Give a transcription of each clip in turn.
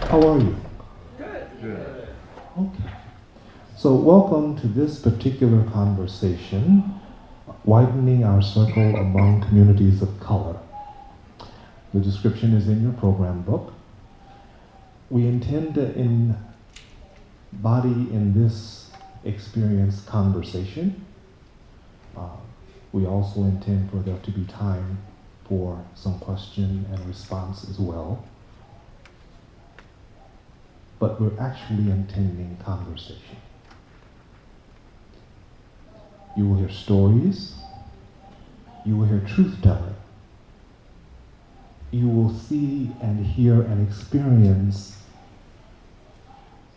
How are you? Good. Okay. So welcome to this particular conversation, Widening Our Circle Among Communities of Color. The description is in your program book. We intend to embody in this experience conversation. We also intend for there to be time for some question and response as well. But we're actually intending conversation. You will hear stories. You will hear truth-telling. You will see and hear and experience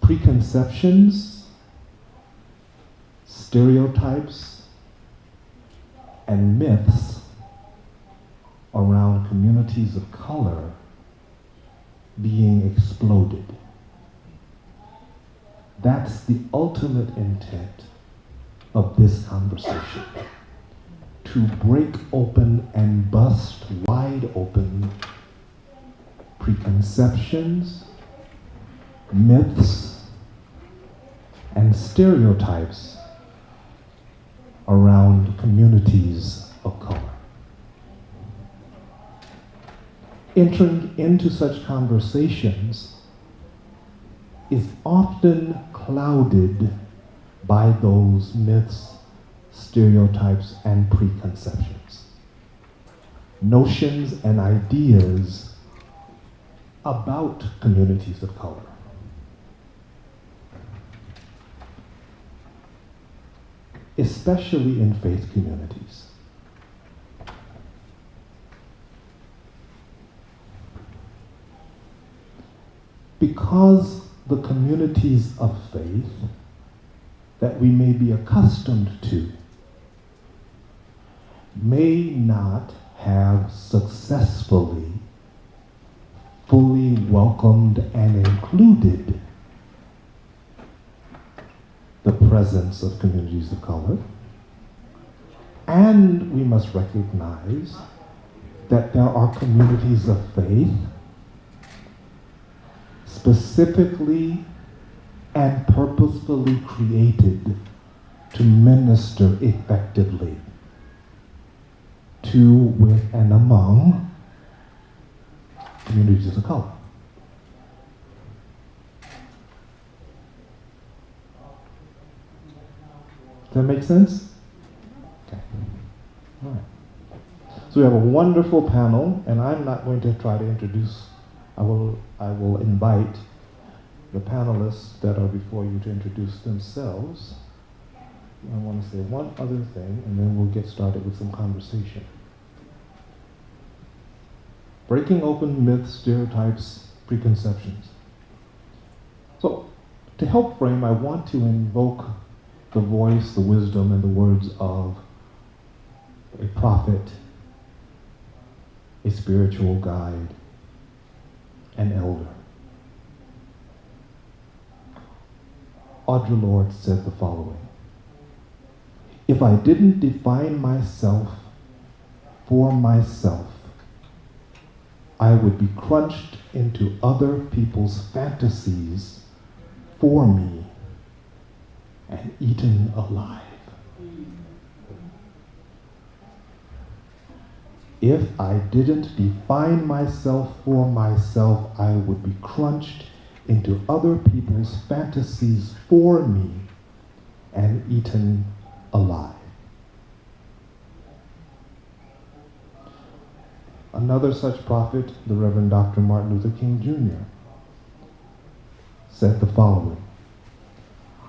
preconceptions, stereotypes, and myths around communities of color being exploded. That's the ultimate intent of this conversation, to break open and bust wide open preconceptions, myths, and stereotypes around communities of color. Entering into such conversations is often clouded by those myths, stereotypes, and preconceptions. Notions and ideas about communities of color. Especially in faith communities. Because the communities of faith that we may be accustomed to may not have successfully, fully welcomed and included the presence of communities of color. And we must recognize that there are communities of faith specifically and purposefully created to minister effectively to, with, and among communities of color. Does that make sense? Okay. All right. So we have a wonderful panel, and I'm not going to try to introduce. I will invite the panelists that are before you to introduce themselves. I want to say one other thing, and then we'll get started with some conversation. Breaking open myths, stereotypes, preconceptions. So, to help frame, I want to invoke the voice, the wisdom, and the words of a prophet, a spiritual guide, an elder. Audre Lorde said the following: if I didn't define myself for myself, I would be crunched into other people's fantasies for me and eaten alive. If I didn't define myself for myself, I would be crunched into other people's fantasies for me and eaten alive. Another such prophet, the Reverend Dr. Martin Luther King Jr., said the following: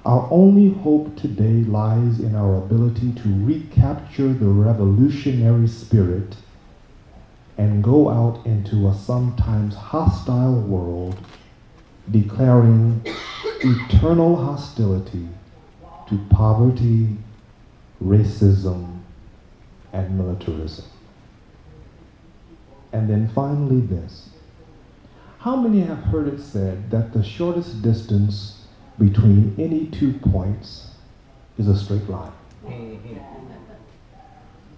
our only hope today lies in our ability to recapture the revolutionary spirit and go out into a sometimes hostile world, declaring eternal hostility to poverty, racism, and militarism. And then finally this: how many have heard it said that the shortest distance between any 2 points is a straight line?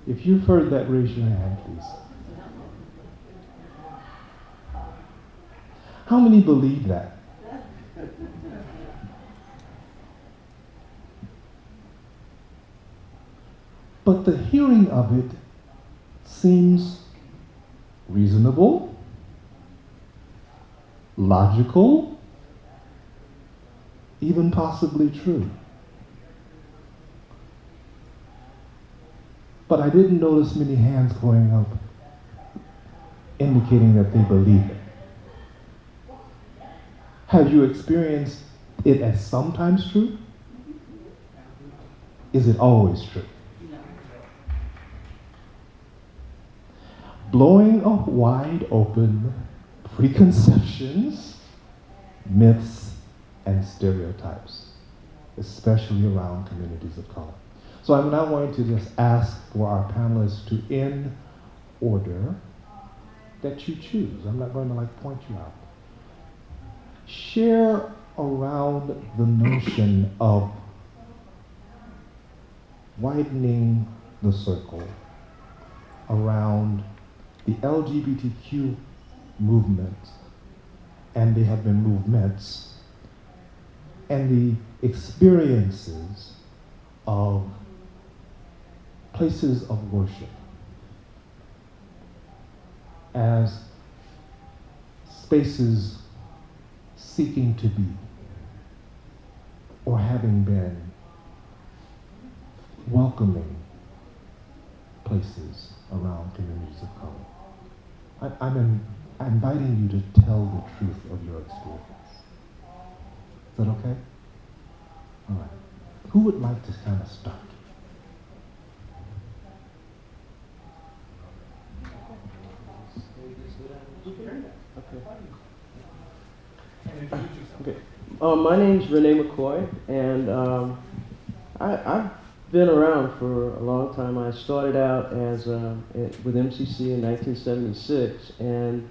If you've heard that, raise your hand, please. How many believe that? But the hearing of it seems reasonable, logical, even possibly true. But I didn't notice many hands going up indicating that they believe it. Have you experienced it as sometimes true? Is it always true? Blowing wide open preconceptions, myths, and stereotypes, especially around communities of color. So I'm now going to just ask for our panelists to, in order that you choose, I'm not going to point you out, share around the notion of widening the circle around the LGBTQ movement, and they have been movements, and the experiences of places of worship as spaces seeking to be or having been welcoming places around communities of color. I'm inviting you to tell the truth of your experience. Is that okay? All right. Who would like to kind of start? Okay. My name's Renee McCoy, and I've been around for a long time. I started out as with MCC in 1976, and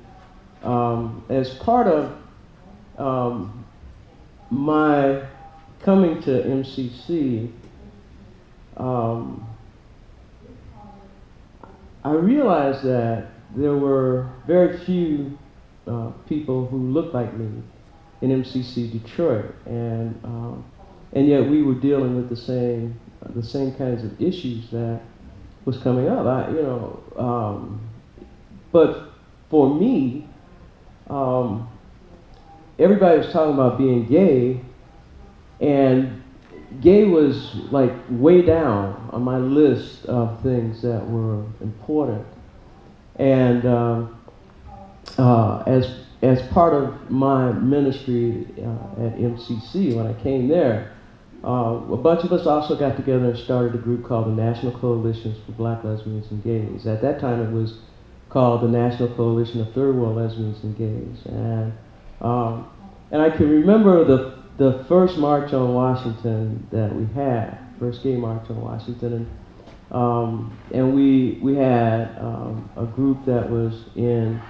as part of my coming to MCC, I realized that there were very few people who looked like me in MCC Detroit, and yet we were dealing with the same kinds of issues that was coming up. But for me, everybody was talking about being gay, and gay was like way down on my list of things that were important. And as part of my ministry at MCC, when I came there, a bunch of us also got together and started a group called the National Coalitions for Black Lesbians and Gays. At that time, it was called the National Coalition of Third World Lesbians and Gays. And I can remember the first march on Washington that we had, first gay march on Washington, and we had a group that was in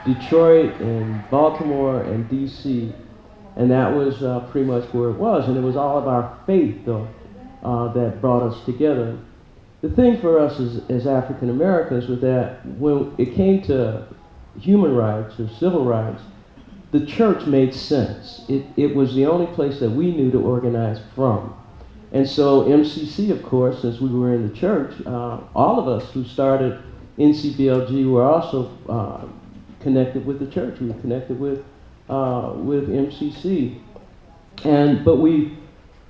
Detroit and Baltimore and DC, and that was pretty much where it was, and it was all of our faith, though, that brought us together. The thing for us as African Americans was that when it came to human rights or civil rights, the church made sense. It was the only place that we knew to organize from. And so MCC, of course, since we were in the church, all of us who started NCBLG were also connected with the church. We were connected with MCC. But we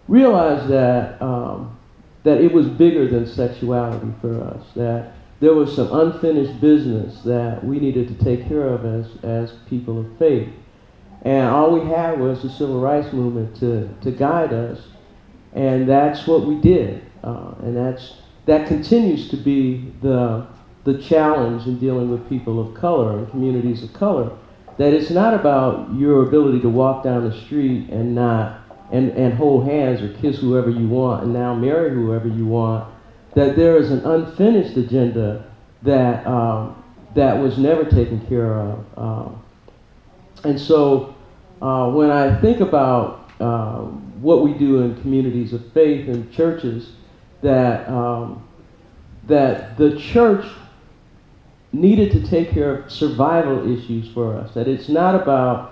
realized that it was bigger than sexuality for us, that there was some unfinished business that we needed to take care of as people of faith. And all we had was the civil rights movement to guide us, and that's what we did. And that continues to be the challenge in dealing with people of color and communities of color. That it's not about your ability to walk down the street and hold hands or kiss whoever you want and now marry whoever you want. That there is an unfinished agenda that was never taken care of. And so when I think about what we do in communities of faith and churches, that the church needed to take care of survival issues for us. That it's not about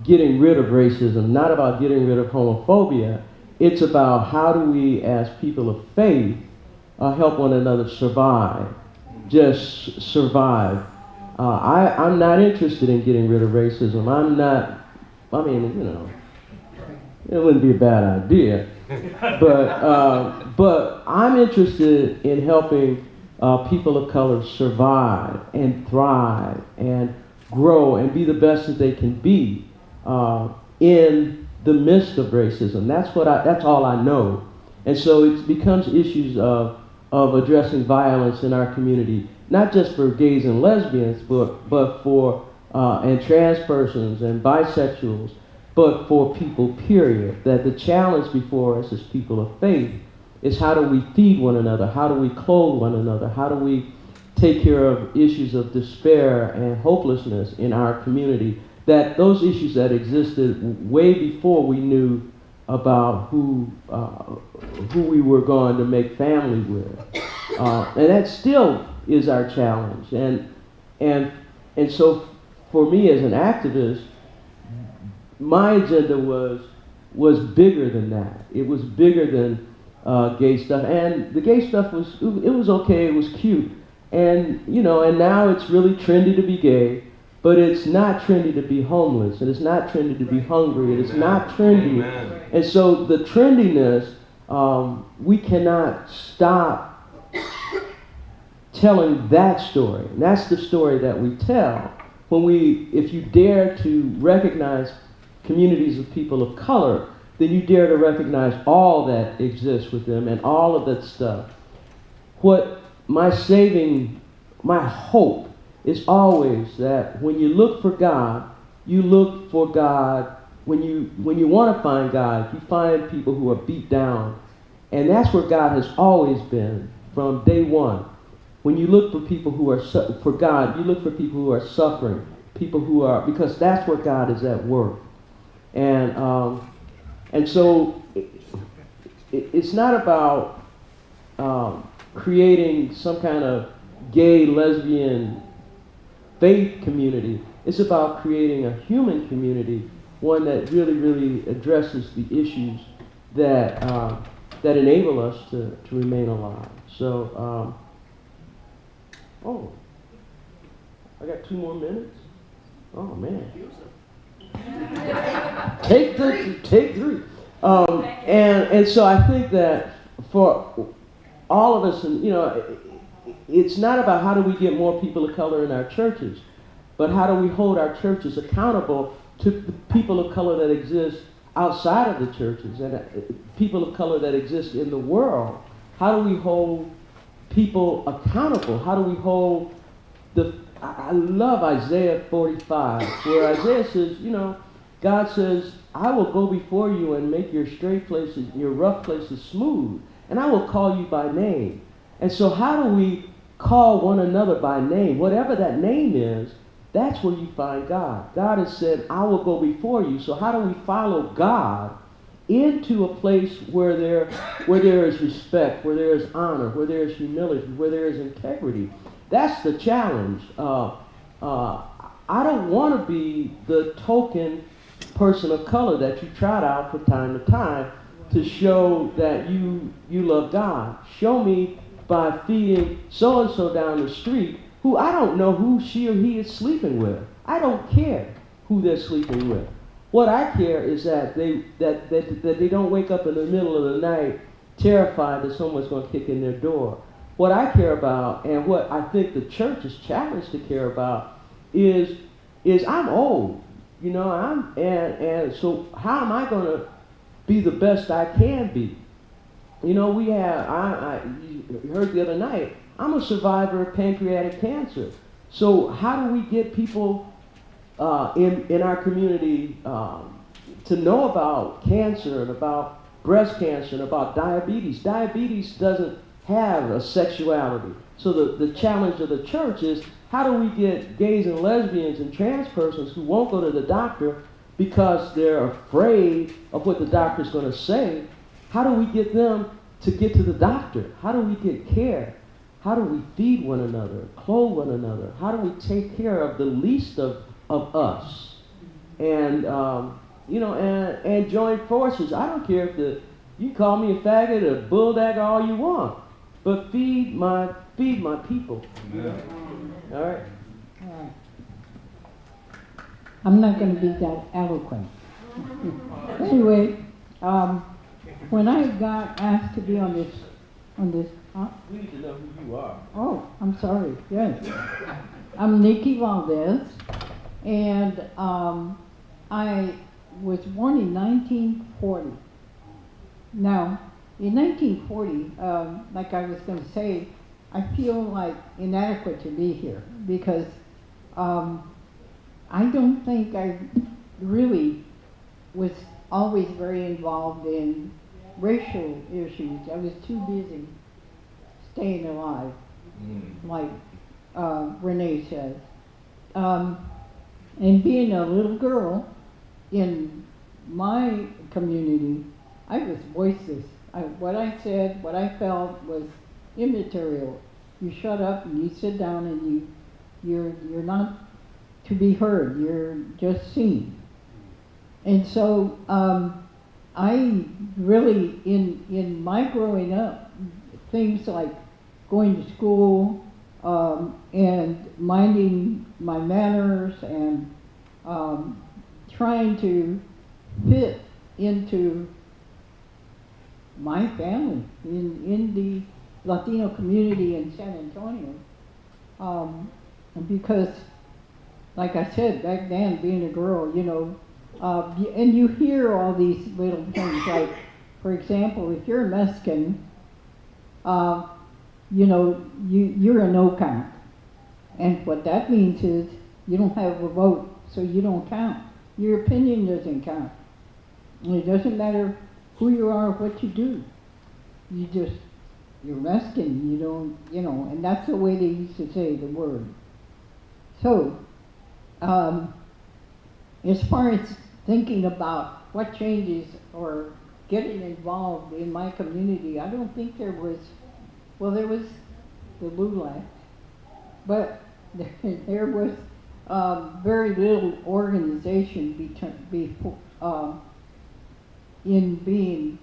getting rid of racism, not about getting rid of homophobia. It's about how do we, as people of faith, help one another survive, just survive. I'm not interested in getting rid of racism. It wouldn't be a bad idea. But I'm interested in helping people of color survive and thrive and grow and be the best that they can be in the midst of racism. That's all I know. And so it becomes issues of addressing violence in our community, not just for gays and lesbians, but for and trans persons and bisexuals, but for people, period. That the challenge before us as people of faith is how do we feed one another? How do we clothe one another? How do we take care of issues of despair and hopelessness in our community? That those issues that existed way before we knew about who we were going to make family with. And that still is our challenge. And so for me as an activist, my agenda was bigger than that. It was bigger than gay stuff. And the gay stuff was okay, it was cute. And and now it's really trendy to be gay, but it's not trendy to be homeless, and it's not trendy to be hungry, and it's not trendy. Amen. And so the trendiness, we cannot stop telling that story. And that's the story that we tell. If you dare to recognize communities of people of color, then you dare to recognize all that exists with them and all of that stuff. What my hope is always that when you look for God, you look for God. When you want to find God, you find people who are beat down. And that's where God has always been from day one. When you look for people who are, for God, you look for people who are suffering, because that's where God is at work. And so it's not about creating some kind of gay, lesbian, faith community. It's about creating a human community, one that really, really addresses the issues that enable us to remain alive. So, I got 2 more minutes? Oh, man. Take 3. And so I think that for all of us, and it's not about how do we get more people of color in our churches, but how do we hold our churches accountable to the people of color that exist outside of the churches and people of color that exist in the world. How do we hold people accountable? How do we hold I love Isaiah 45, where Isaiah says, God says, I will go before you and make your straight places, your rough places smooth, and I will call you by name. And so how do we call one another by name? Whatever that name is, that's where you find God. God has said, I will go before you. So how do we follow God into a place where there is respect, where there is honor, where there is humility, where there is integrity? That's the challenge. I don't want to be the token person of color that you trot out from time to time to show that you love God. Show me by feeding so-and-so down the street who I don't know who she or he is sleeping with. I don't care who they're sleeping with. What I care is that they don't wake up in the middle of the night terrified that someone's going to kick in their door. What I care about, and what I think the church is challenged to care about, is I'm old, and so how am I going to be the best I can be? I heard the other night, I'm a survivor of pancreatic cancer. So how do we get people in our community to know about cancer and about breast cancer and about diabetes? Diabetes doesn't have a sexuality. So the challenge of the church is, how do we get gays and lesbians and trans persons who won't go to the doctor because they're afraid of what the doctor's going to say? How do we get them to get to the doctor? How do we get care? how do we feed one another, clothe one another? How do we take care of the least of us? And, you know, and join forces. I don't care if you call me a faggot or bulldagger all you want, but feed my people. Amen. All right? All right. I'm not going to be that eloquent. Anyway, when I got asked to be on this, We need to know who you are. oh, I'm sorry, yes. I'm Nikki Valdez, and I was born in 1940. Now, in 1940, like I was going to say, I feel like inadequate to be here because I don't think I really was always very involved in racial issues. I was too busy staying alive, like Renee says. And being a little girl in my community, I was voiceless. What I said, what I felt was immaterial. You shut up and you sit down and you're not to be heard. You're just seen. And so I really, in my growing up, things like going to school and minding my manners and trying to fit into my family in the Latino community in San Antonio. Because, like I said, back then, being a girl, you know, and you hear all these little things like, for example, if you're a Mexican, you know, you're a no count. And what that means is you don't have a vote, so you don't count. Your opinion doesn't count. And it doesn't matter who you are or what you do. You're Mexican, you don't, you know, and that's the way they used to say the word. So, as far as thinking about what changes or getting involved in my community, I don't think there was the LULAC, but there was very little organization in being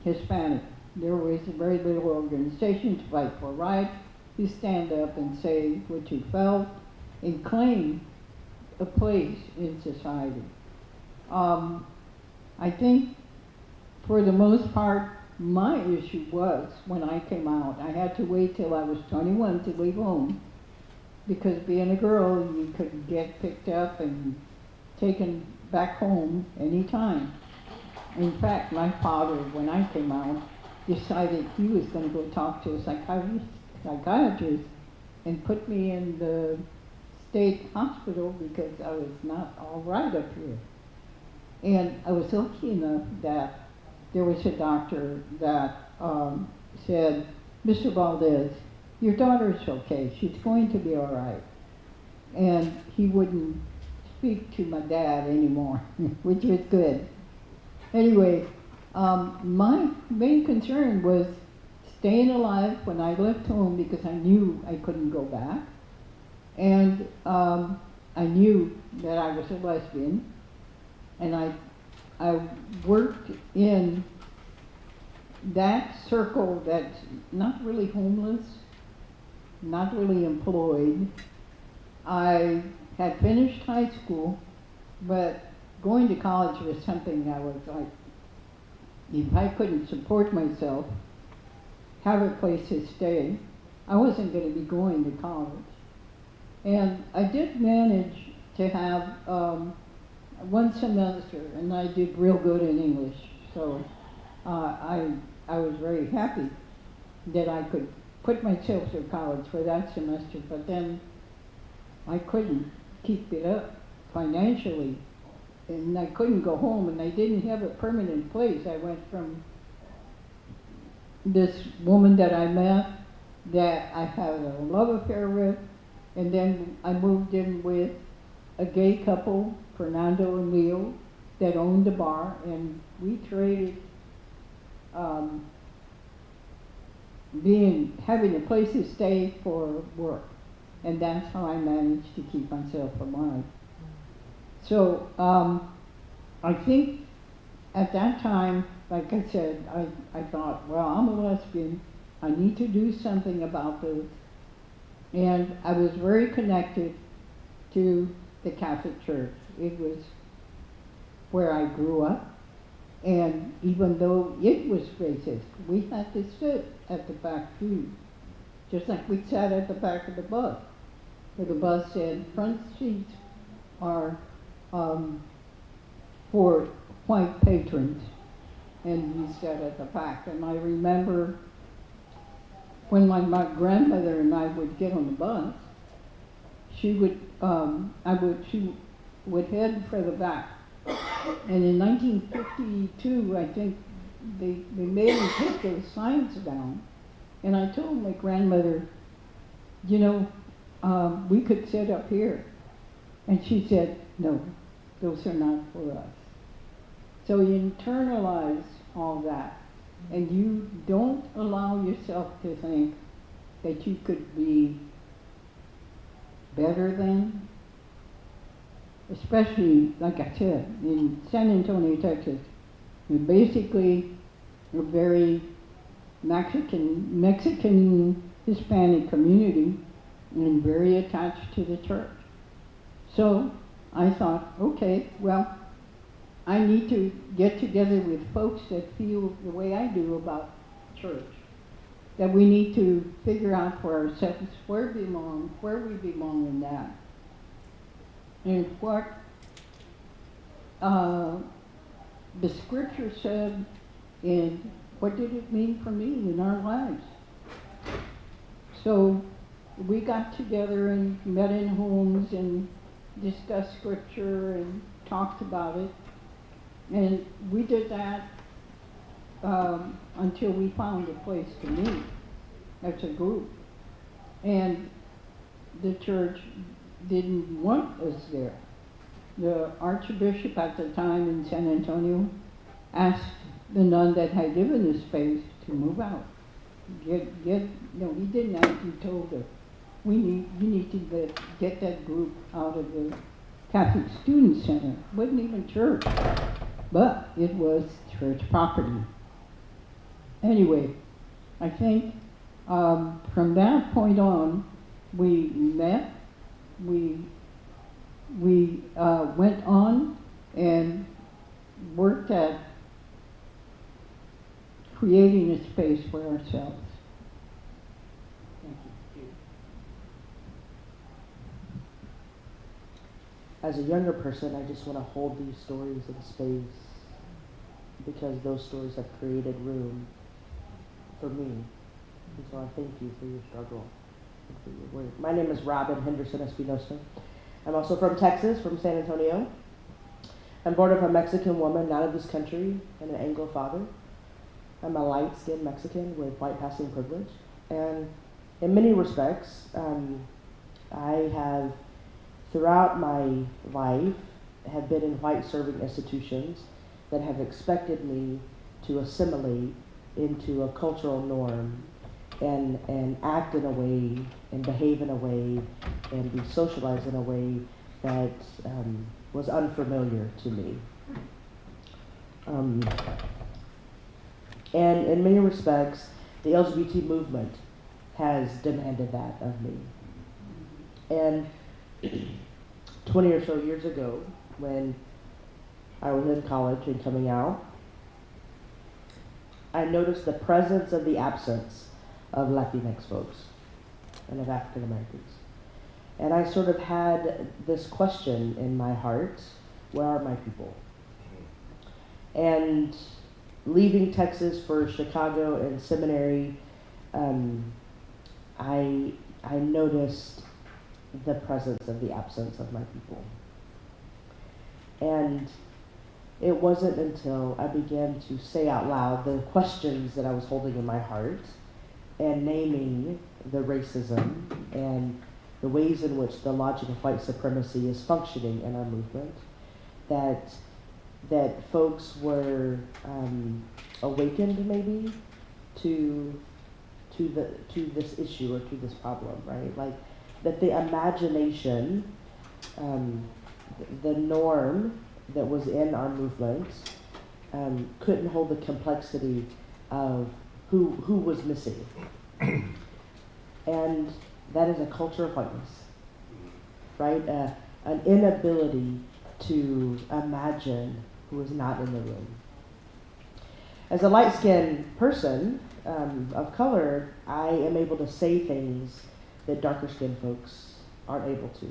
Hispanic. There was very little organization to fight for rights, to stand up and say what you felt, and claim a place in society. I think for the most part, my issue was when I came out, I had to wait till I was 21 to leave home, because being a girl, you could get picked up and taken back home anytime. In fact, my father, when I came out, decided he was going to go talk to a psychiatrist and put me in the state hospital because I was not all right up here. And I was lucky enough that there was a doctor that said, Mr. Valdez, your daughter's okay, she's going to be all right. And he wouldn't speak to my dad anymore, which was good. Anyway, my main concern was staying alive when I left home because I knew I couldn't go back. And I knew that I was a lesbian. And I worked in that circle that's not really homeless, not really employed. I had finished high school, but going to college was something I was like, if I couldn't support myself, have a place to stay, I wasn't going to be going to college. And I did manage to have one semester, and I did real good in English. So I was very happy that I could put myself through college for that semester, but then I couldn't keep it up financially. And I couldn't go home, and I didn't have a permanent place. I went from this woman that I met that I had a love affair with, and then I moved in with a gay couple, Fernando and Leo, that owned a bar, and we traded having a place to stay for work. And that's how I managed to keep myself alive. So I think at that time, like I said, I thought, well, I'm a lesbian. I need to do something about this. And I was very connected to the Catholic Church. It was where I grew up. And even though it was racist, we had to sit at the back pew, just like we sat at the back of the bus, where the bus said front seats are for white patrons, and we sat at the back. And I remember when my grandmother and I would get on the bus, she would head for the back. And in 1952, I think they made me take those signs down. And I told my grandmother, you know, we could sit up here. And she said, no, those are not for us. So you internalize all that, and you don't allow yourself to think that you could be better than, especially, like I said, in San Antonio, Texas, you're basically a very Mexican Hispanic community and very attached to the church. So I thought, okay, well, I need to get together with folks that feel the way I do about church. That we need to figure out for ourselves where we belong in that. And what the scripture said, and what did it mean for me in our lives. So we got together and met in homes and discussed scripture and talked about it. And we did that until we found a place to meet as a group. And the church didn't want us there. The archbishop at the time in San Antonio asked the nun that had given the space to move out. No, he didn't ask, he told her, you need to get that group out of the Catholic Student Center. It wasn't even church, but it was church property. Anyway, I think from that point on, we met, we went on and worked at creating a space for ourselves. Thank you. As a younger person, I just want to hold these stories in space because those stories have created room for me. And so I thank you for your struggle and for your work. My name is Robin Henderson Espinosa. I'm also from Texas, from San Antonio. I'm born of a Mexican woman, not of this country, and an Anglo father. I'm a light-skinned Mexican with white passing privilege. And in many respects, I have, throughout my life, have been in white-serving institutions that have expected me to assimilate into a cultural norm and act in a way and behave in a way and be socialized in a way that was unfamiliar to me. And in many respects, the LGBT movement has demanded that of me. And 20 or so years ago, when I was in college and coming out, I noticed the presence of the absence of Latinx folks and of African Americans. And I sort of had this question in my heart, where are my people? And leaving Texas for Chicago and seminary, I noticed the presence of the absence of my people. And it wasn't until I began to say out loud the questions that I was holding in my heart and naming the racism and the ways in which the logic of white supremacy is functioning in our movement, that folks were awakened maybe to to this issue or to this problem, right? Like that the imagination, the norm that was in our movement couldn't hold the complexity of who was missing. And that is a culture of whiteness, right? An inability to imagine who is not in the room. As a light-skinned person of color, I am able to say things that darker-skinned folks aren't able to.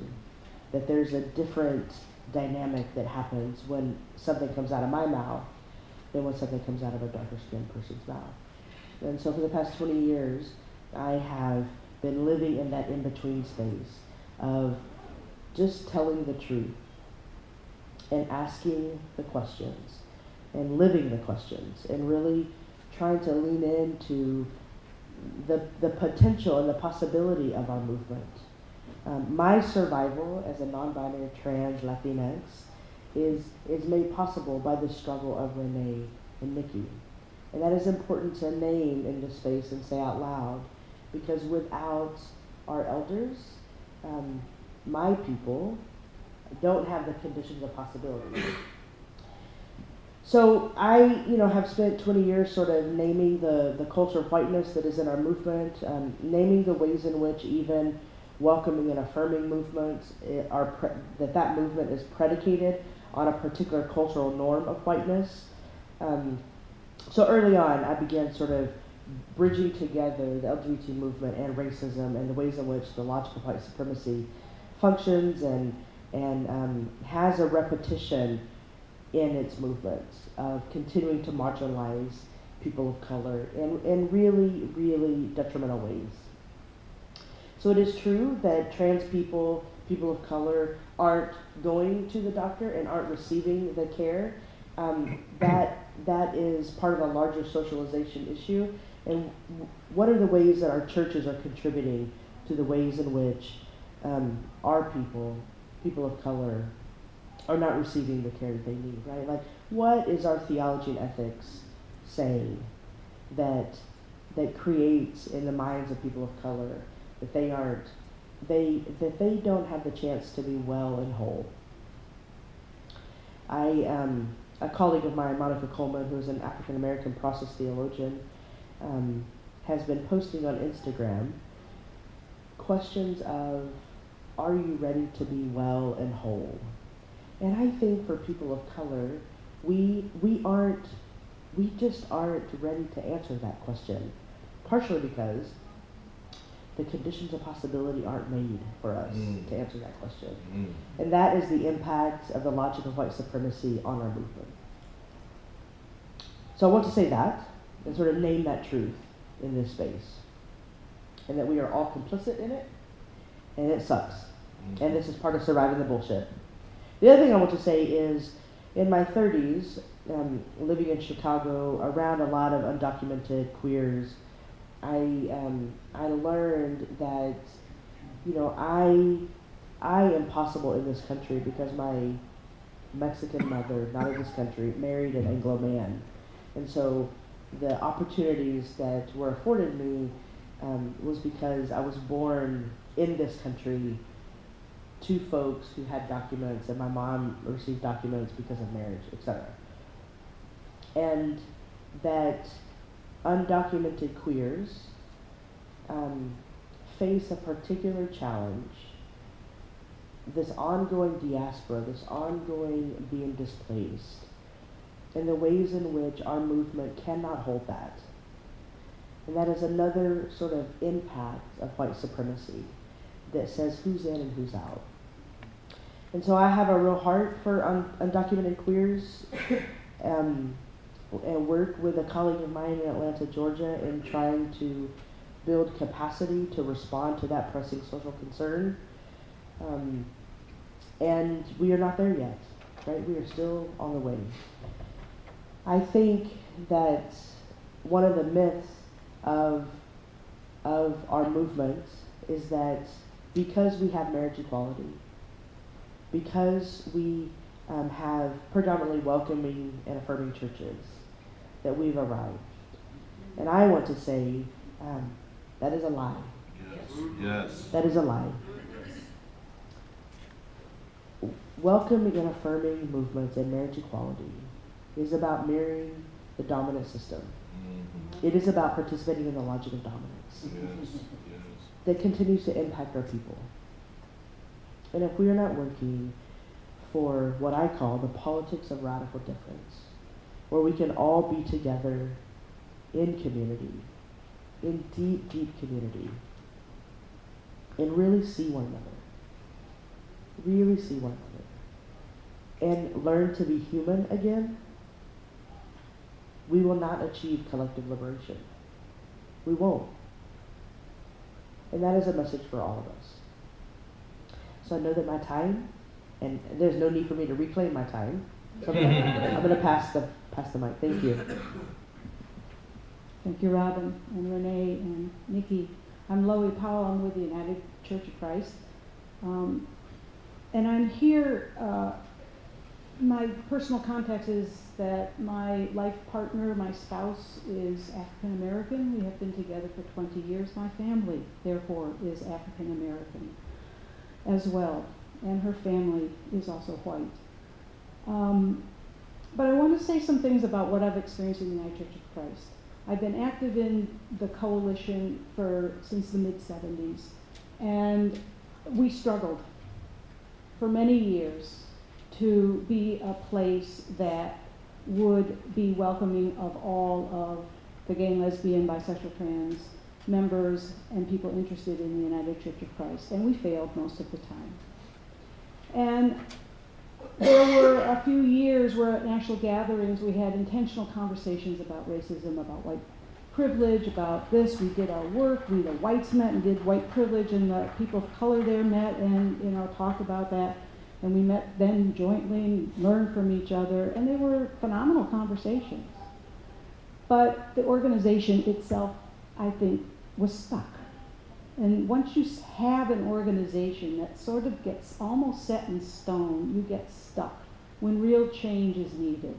That there's a different dynamic that happens when something comes out of my mouth than when something comes out of a darker-skinned person's mouth. And so for the past 20 years, I have been living in that in-between space of just telling the truth and asking the questions and living the questions and really trying to lean into the potential and the possibility of our movement. My survival as a non-binary trans Latinx is made possible by the struggle of Renee and Nikki. And that is important to name in this space and say out loud, because without our elders, my people don't have the conditions of possibility. So I, have spent 20 years sort of naming the culture of whiteness that is in our movement, naming the ways in which even welcoming and affirming movements that movement is predicated on a particular cultural norm of whiteness. So early on, I began sort of bridging together the LGBT movement and racism and the ways in which the logic of white supremacy functions and has a repetition in its movements of continuing to marginalize people of color in really, really detrimental ways. So it is true that trans people of color aren't going to the doctor and aren't receiving the care. That is part of a larger socialization issue. And what are the ways that our churches are contributing to the ways in which our people of color, are not receiving the care that they need, right? Like, what is our theology and ethics saying that creates in the minds of people of color that they don't have the chance to be well and whole? A colleague of mine, Monica Coleman, who's an African-American process theologian, has been posting on Instagram questions of, are you ready to be well and whole? And I think for people of color, we just aren't ready to answer that question, partially because the conditions of possibility aren't made for us to answer that question. And that is the impact of the logic of white supremacy on our movement. So I want to say that and sort of name that truth in this space, and that we are all complicit in it, and it sucks. And this is part of surviving the bullshit. The other thing I want to say is, in my 30s, living in Chicago around a lot of undocumented queers, I learned that, I am possible in this country because my Mexican mother, not in this country, married an Anglo man. And so the opportunities that were afforded me was because I was born in this country to folks who had documents, and my mom received documents because of marriage, etc. And that undocumented queers face a particular challenge, this ongoing diaspora, this ongoing being displaced, and the ways in which our movement cannot hold that. And that is another sort of impact of white supremacy that says who's in and who's out. And so I have a real heart for undocumented queers, and work with a colleague of mine in Atlanta, Georgia, in trying to build capacity to respond to that pressing social concern. And we are not there yet, right? We are still on the way. I think that one of the myths of our movement is that because we have marriage equality, because we have predominantly welcoming and affirming churches, that we've arrived. And I want to say, That is a lie. Yes. That is a lie. Welcoming and affirming movements and marriage equality is about mirroring the dominant system. It is about participating in the logic of dominance that continues to impact our people. And if we are not working for what I call the politics of radical difference, where we can all be together in community, in deep, deep community, and really see one another, and learn to be human again, we will not achieve collective liberation. We won't. And that is a message for all of us. So I know that my time, and there's no need for me to reclaim my time, so I'm going to pass the mic. Thank you. Thank you, Robin and Renee and Nikki. I'm Loie Powell. I'm with the United Church of Christ. And I'm here, my personal context is that my life partner, my spouse, is African American. We have been together for 20 years. My family, therefore, is African American as well. And her family is also white. But I want to say some things about what I've experienced in the United Church of Christ. I've been active in the coalition since the mid-70s, and we struggled for many years to be a place that would be welcoming of all of the gay, lesbian, bisexual, trans members and people interested in the United Church of Christ, and we failed most of the time. And there were a few years where at national gatherings we had intentional conversations about racism, about white privilege, about this. We did our work. We, the whites, met and did white privilege, and the people of color there met and talked about that. And we met then jointly and learned from each other, and they were phenomenal conversations. But the organization itself, I think, was stuck. And once you have an organization that sort of gets almost set in stone, you get stuck when real change is needed,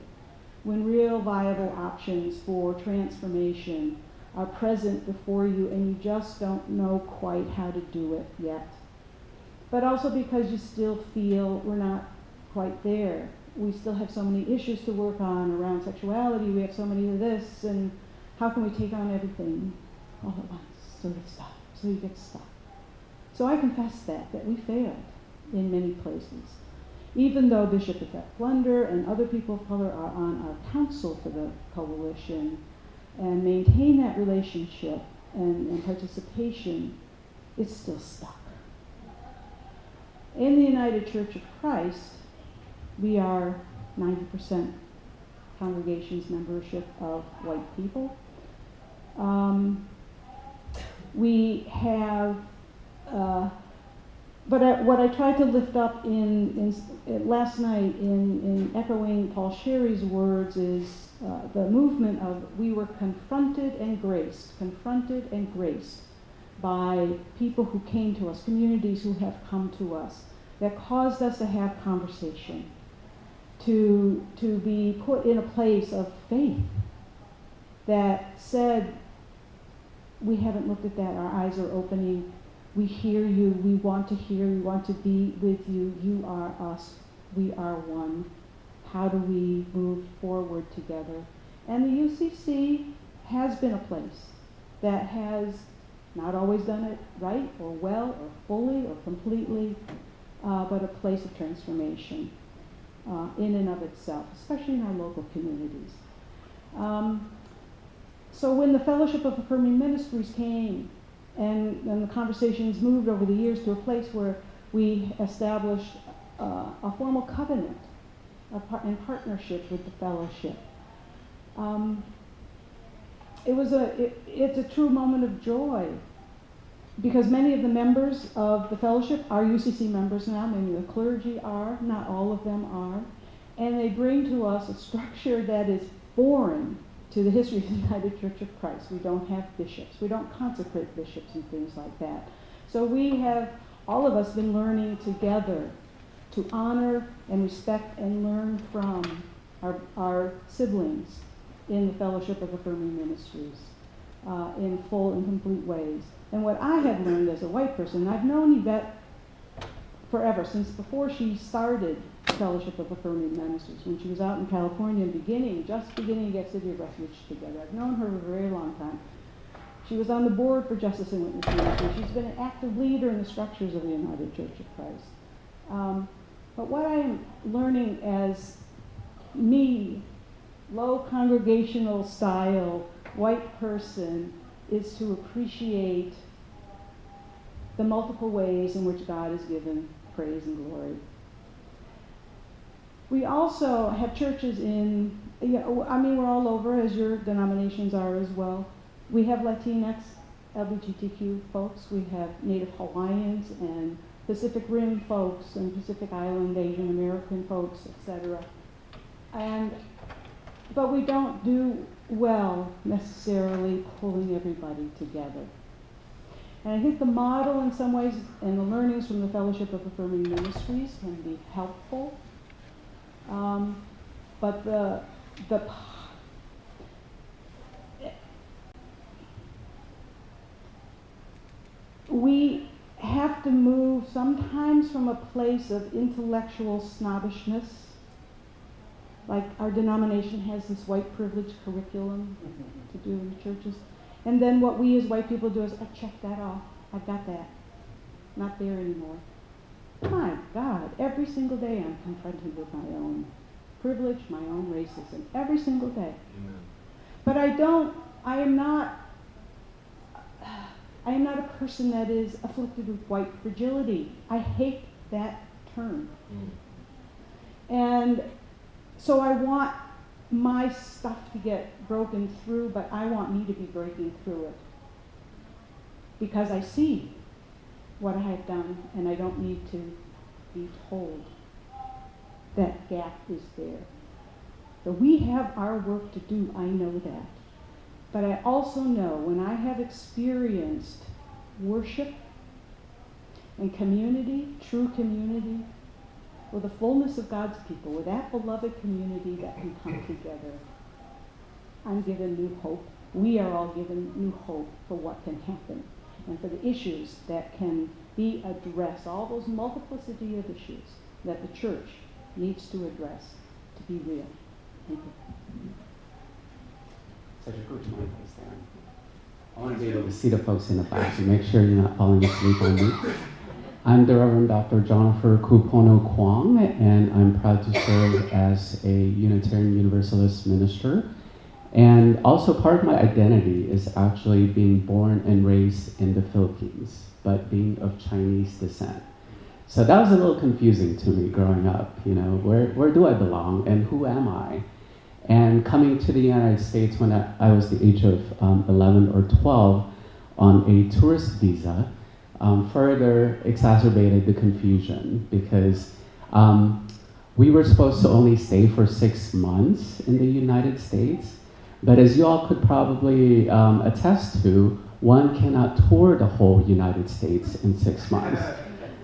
when real viable options for transformation are present before you and you just don't know quite how to do it yet. But also because you still feel we're not quite there. We still have so many issues to work on around sexuality, we have so many of this, and how can we take on everything all at once, sort of stuff. So you get stuck. So I confess that we failed in many places. Even though Bishop Yvette Blunder and other people of color are on our council for the coalition and maintain that relationship and participation, it's still stuck. In the United Church of Christ, we are 90% congregations membership of white people. We have, what I tried to lift up last night in echoing Paul Sherry's words is the movement of we were confronted and graced by people who came to us, communities who have come to us, that caused us to have conversation, to be put in a place of faith that said, we haven't looked at that, our eyes are opening, we hear you, we want to hear, we want to be with you, you are us, we are one. How do we move forward together? And the UCC has been a place that has not always done it right or well or fully or completely, but a place of transformation in and of itself, especially in our local communities. So when the Fellowship of Affirming Ministries came and the conversations moved over the years to a place where we established a formal covenant in partnership with the fellowship, it's a true moment of joy, because many of the members of the fellowship are UCC members now. Many of the clergy are, not all of them are, and they bring to us a structure that is foreign to the history of the United Church of Christ. We don't have bishops. We don't consecrate bishops and things like that. So we have, all of us, been learning together to honor and respect and learn from our siblings in the Fellowship of Affirming Ministries. in full and complete ways. And what I have learned as a white person, I've known Yvette forever, since before she started Fellowship of Affirming Ministers, when she was out in California and just beginning to get City of Refuge together. I've known her for a very long time. She was on the board for Justice and Witness Ministry. She's been an active leader in the structures of the United Church of Christ. But what I am learning as me, low congregational style, white person, is to appreciate the multiple ways in which God is given praise and glory. We also have churches in, we're all over, as your denominations are as well. We have Latinx, LGBTQ folks. We have Native Hawaiians and Pacific Rim folks and Pacific Island Asian American folks, etc. But we don't do well necessarily pulling everybody together. And I think the model in some ways and the learnings from the Fellowship of Affirming Ministries can be helpful. But we have to move sometimes from a place of intellectual snobbishness, like our denomination has this white privilege curriculum to do in the churches. And then what we as white people do is, I check that off. I've got that. Not there anymore. My God, every single day I'm confronted with my own privilege, my own racism, every single day. Amen. But I am not a person that is afflicted with white fragility. I hate that term. And so I want my stuff to get broken through, but I want me to be breaking through it. Because I see what I have done, and I don't need to be told that gap is there. So we have our work to do, I know that. But I also know when I have experienced worship and community, true community, with the fullness of God's people, with that beloved community that can come together, I'm given new hope. We are all given new hope for what can happen and for the issues that can be addressed, all those multiplicity of issues that the church needs to address to be real. Thank you. Such a good point, there. I want to be able to see the folks in the back to make sure you're not falling asleep on me. I'm the Reverend Dr. Jennifer Kupono Kwong, and I'm proud to serve as a Unitarian Universalist minister. And also part of my identity is actually being born and raised in the Philippines, but being of Chinese descent. So that was a little confusing to me growing up, where do I belong and who am I? And coming to the United States when I was the age of 11 or 12 on a tourist visa further exacerbated the confusion because we were supposed to only stay for 6 months in the United States. But as you all could probably attest to, one cannot tour the whole United States in 6 months.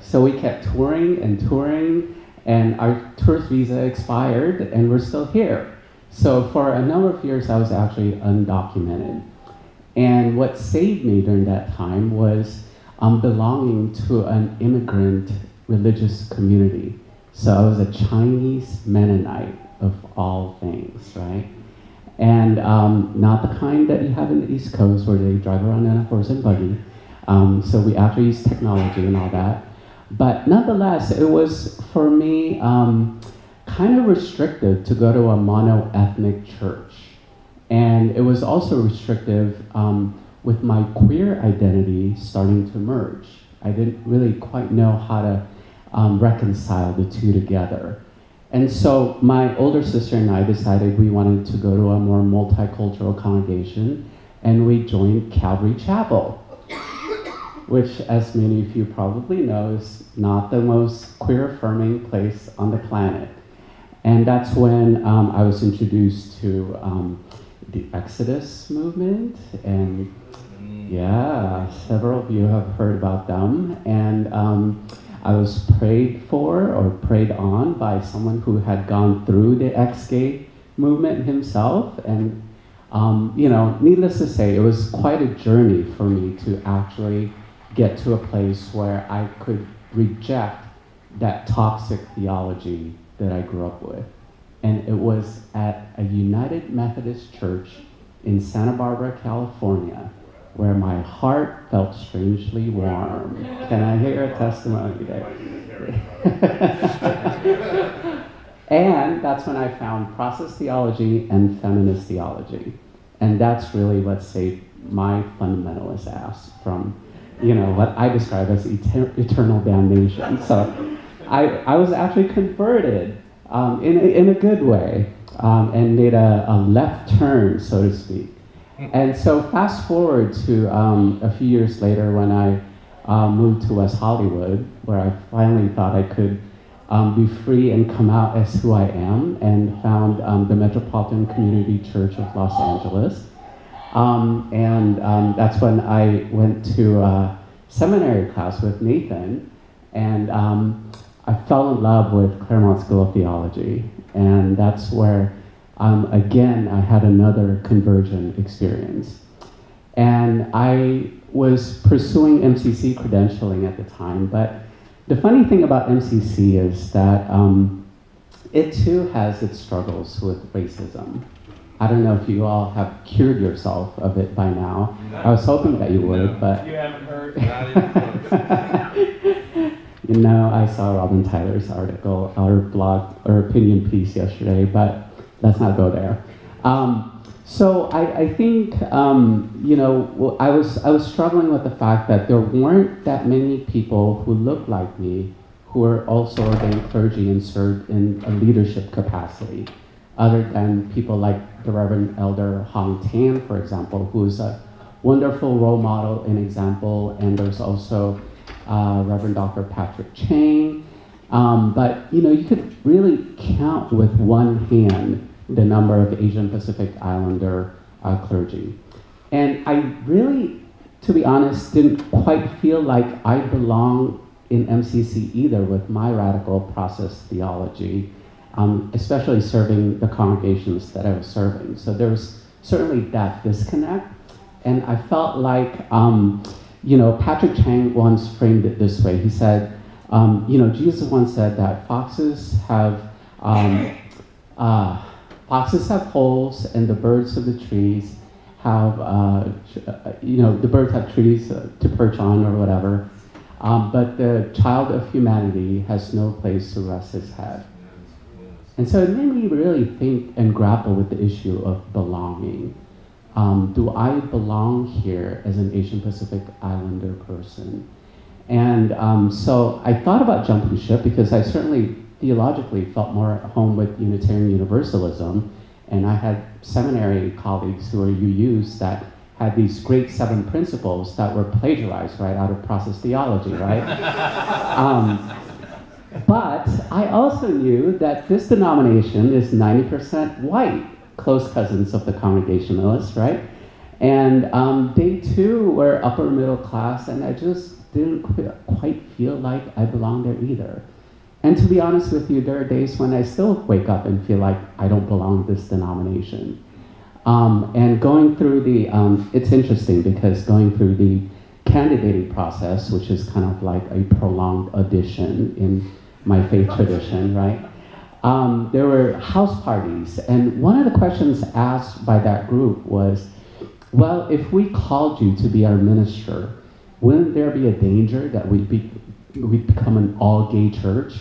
So we kept touring, and our tourist visa expired, and we're still here. So for a number of years, I was actually undocumented. And what saved me during that time was belonging to an immigrant religious community. So I was a Chinese Mennonite of all things, right? And not the kind that you have in the East Coast where they drive around in a horse and buggy. So we actually use technology and all that. But nonetheless, it was, for me, kind of restrictive to go to a mono-ethnic church. And it was also restrictive with my queer identity starting to merge. I didn't really quite know how to reconcile the two together. And so my older sister and I decided we wanted to go to a more multicultural congregation, and we joined Calvary Chapel, which, as many of you probably know, is not the most queer-affirming place on the planet. And that's when I was introduced to the Exodus movement, and yeah, several of you have heard about them. And I was prayed for or prayed on by someone who had gone through the ex-gay movement himself, and Needless to say, it was quite a journey for me to actually get to a place where I could reject that toxic theology that I grew up with. And it was at a United Methodist Church in Santa Barbara, California, where my heart felt strangely warm. Can I hear a testimony there? And that's when I found process theology and feminist theology. And that's really what saved my fundamentalist ass from, what I describe as eternal damnation. So I was actually converted in a good way and made a left turn, so to speak. And so fast forward to a few years later when I moved to West Hollywood, where I finally thought I could be free and come out as who I am, and found the Metropolitan Community Church of Los Angeles. That's when I went to a seminary class with Nathan, and I fell in love with Claremont School of Theology. And that's where, again, I had another conversion experience. And I was pursuing MCC credentialing at the time, but the funny thing about MCC is that it too has its struggles with racism. I don't know if you all have cured yourself of it by now. I was hoping that you would, but... You haven't heard? Not even close. I saw Robin Tyler's article, or blog, or opinion piece yesterday, but let's not go there. So I think, I was struggling with the fact that there weren't that many people who looked like me who were also ordained clergy and served in a leadership capacity, other than people like the Reverend Elder Hong Tan, for example, who is a wonderful role model and example, and there's also Reverend Dr. Patrick Chang. But you could really count with one hand the number of Asian Pacific Islander clergy. And I really, to be honest, didn't quite feel like I belonged in MCC either with my radical process theology, especially serving the congregations that I was serving. So there was certainly that disconnect. And I felt like, Patrick Chang once framed it this way. He said, Jesus once said that foxes have holes, and the birds of the trees have, the birds have trees to perch on or whatever. But the child of humanity has no place to rest his head. And so it made me really think and grapple with the issue of belonging. Do I belong here as an Asian Pacific Islander person? And so I thought about jumping ship because I certainly theologically felt more at home with Unitarian Universalism, and I had seminary colleagues who were UUs that had these great 7 principles that were plagiarized right out of process theology, right? But I also knew that this denomination is 90% white, close cousins of the Congregationalists, right? And they too were upper middle class, and I just didn't quite feel like I belonged there either. And to be honest with you, there are days when I still wake up and feel like I don't belong to this denomination. And going through the, it's interesting because going through the candidating process, which is kind of like a prolonged audition in my faith tradition, right? There were house parties, and one of the questions asked by that group was, well, if we called you to be our minister, wouldn't there be a danger that we'd become an all-gay church?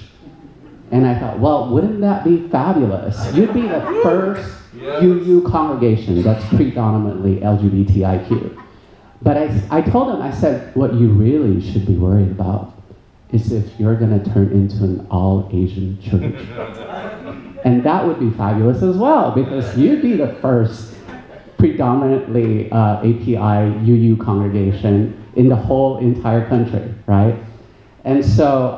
And I thought, well, wouldn't that be fabulous? You'd be the first UU congregation that's predominantly LGBTIQ. But I told him, I said, what you really should be worried about is if you're going to turn into an all-Asian church. And that would be fabulous as well, because you'd be the first predominantly API UU congregation in the whole entire country, right? And so,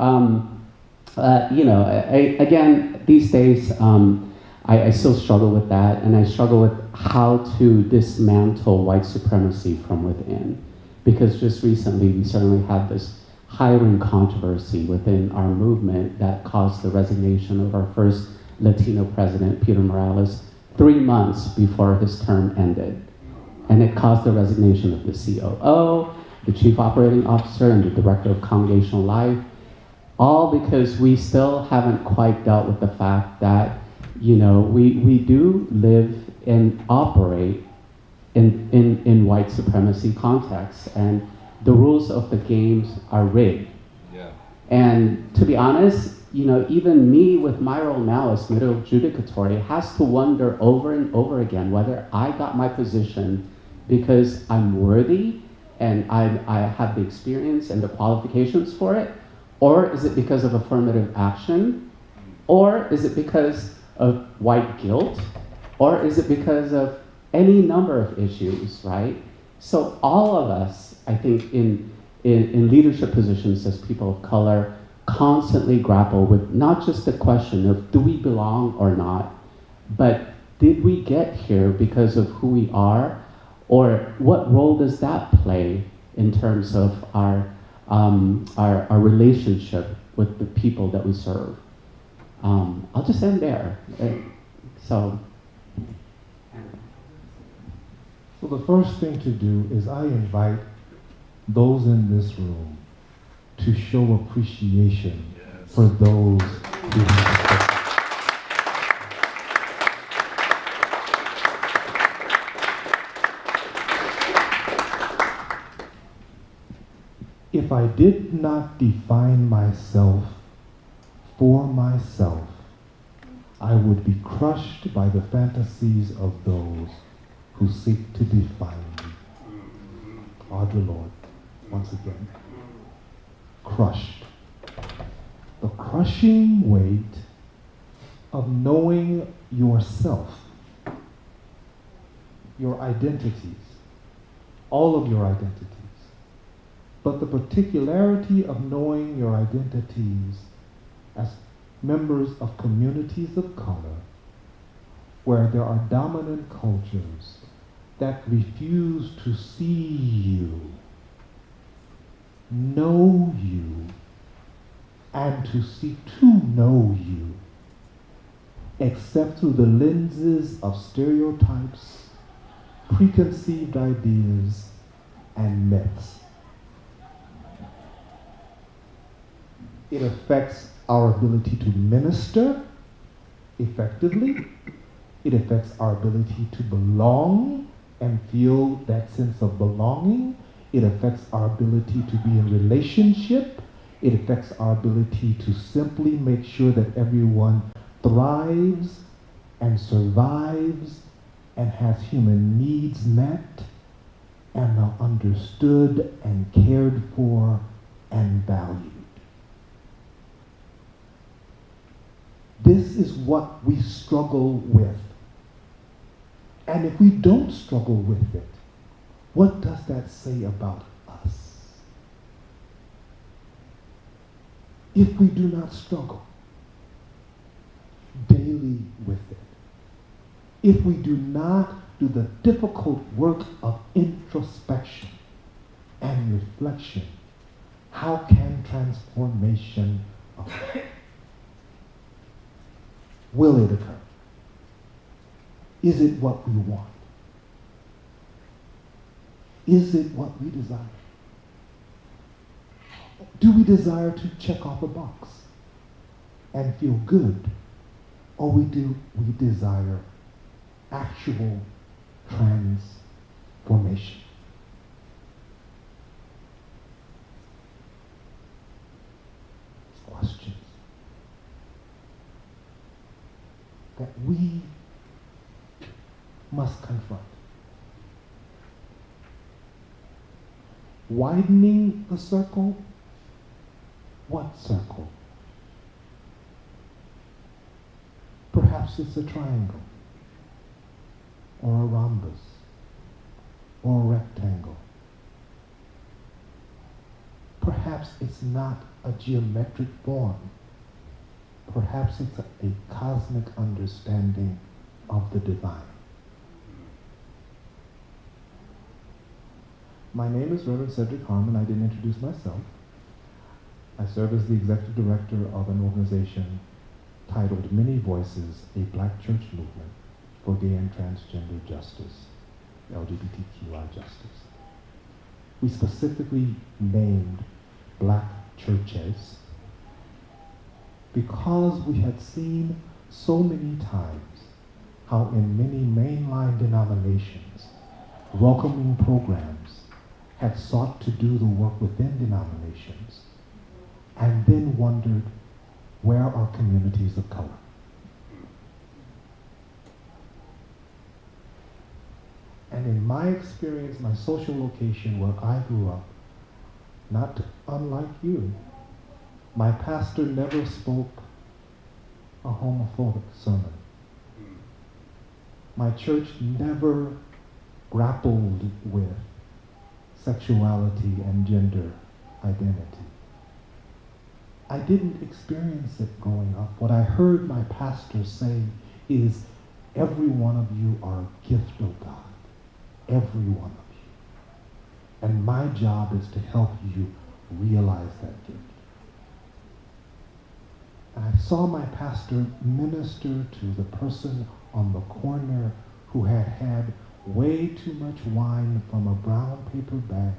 again, these days, I still struggle with that, and I struggle with how to dismantle white supremacy from within. Because just recently, we certainly had this hiring controversy within our movement that caused the resignation of our first Latino president, Peter Morales, 3 months before his term ended. And it caused the resignation of the COO, the chief operating officer, and the director of congregational life, all because we still haven't quite dealt with the fact that, we do live and operate in white supremacy contexts, and the rules of the games are rigged. Yeah. And to be honest, even me with my role now as middle judicatory has to wonder over and over again whether I got my position because I'm worthy and I have the experience and the qualifications for it, or is it because of affirmative action, or is it because of white guilt, or is it because of any number of issues, right? So all of us, I think, in leadership positions as people of color, constantly grapple with not just the question of do we belong or not, but did we get here because of who we are, or what role does that play in terms of our relationship with the people that we serve? I'll just end there. So the first thing to do is I invite those in this room to show appreciation for those who have spoken. If I did not define myself for myself, I would be crushed by the fantasies of those who seek to define me. Audre Lorde, once again, crushed. The crushing weight of knowing yourself, your identities, all of your identities, but the particularity of knowing your identities as members of communities of color, where there are dominant cultures that refuse to see you, know you, and to seek to know you, except through the lenses of stereotypes, preconceived ideas, and myths. It affects our ability to minister effectively. It affects our ability to belong and feel that sense of belonging. It affects our ability to be in relationship. It affects our ability to simply make sure that everyone thrives and survives and has human needs met and are understood and cared for and valued. This is what we struggle with. And if we don't struggle with it, what does that say about us? If we do not struggle daily with it, if we do not do the difficult work of introspection and reflection, how can transformation occur? Will it occur? Is it what we want? Is it what we desire? Do we desire to check off a box and feel good? Or do we desire actual transformation? Questions that we must confront. Widening the circle? What circle? Perhaps it's a triangle, or a rhombus, or a rectangle. Perhaps it's not a geometric form. Perhaps it's a cosmic understanding of the divine. My name is Reverend Cedric Harmon. I didn't introduce myself. I serve as the executive director of an organization titled Many Voices, a Black Church Movement. for gay and transgender justice, LGBTQI justice. We specifically named black churches because we had seen so many times how in many mainline denominations, welcoming programs had sought to do the work within denominations and then wondered, where are communities of color? And in my experience, my social location where I grew up, not unlike you, my pastor never spoke a homophobic sermon. My church never grappled with sexuality and gender identity. I didn't experience it growing up. What I heard my pastor say is, every one of you are a gift of God. Every one of you. And my job is to help you realize that gift. And I saw my pastor minister to the person on the corner who had had way too much wine from a brown paper bag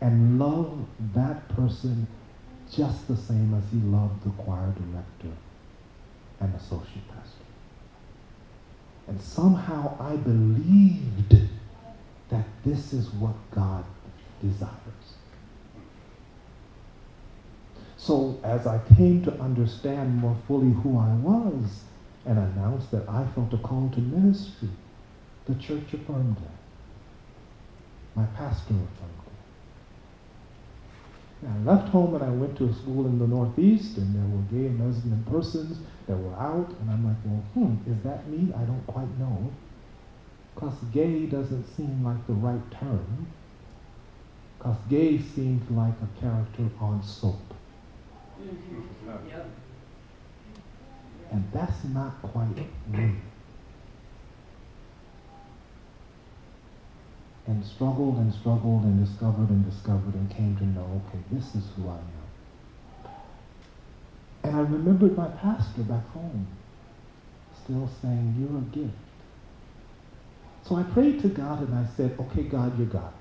and love that person just the same as he loved the choir director and associate pastor. And somehow I believed that this is what God desires. So as I came to understand more fully who I was and announced that I felt a call to ministry, the church affirmed that. My pastor affirmed it. And I left home and I went to a school in the Northeast, and there were gay and lesbian persons that were out, and I'm like, well, is that me? I don't quite know. Because gay doesn't seem like the right term. Because gay seems like a character on soap. Yep. And that's not quite me. And struggled and struggled and discovered and came to know, okay, this is who I am. And I remembered my pastor back home still saying, you're a gift. So I prayed to God and I said, okay, God, you're God.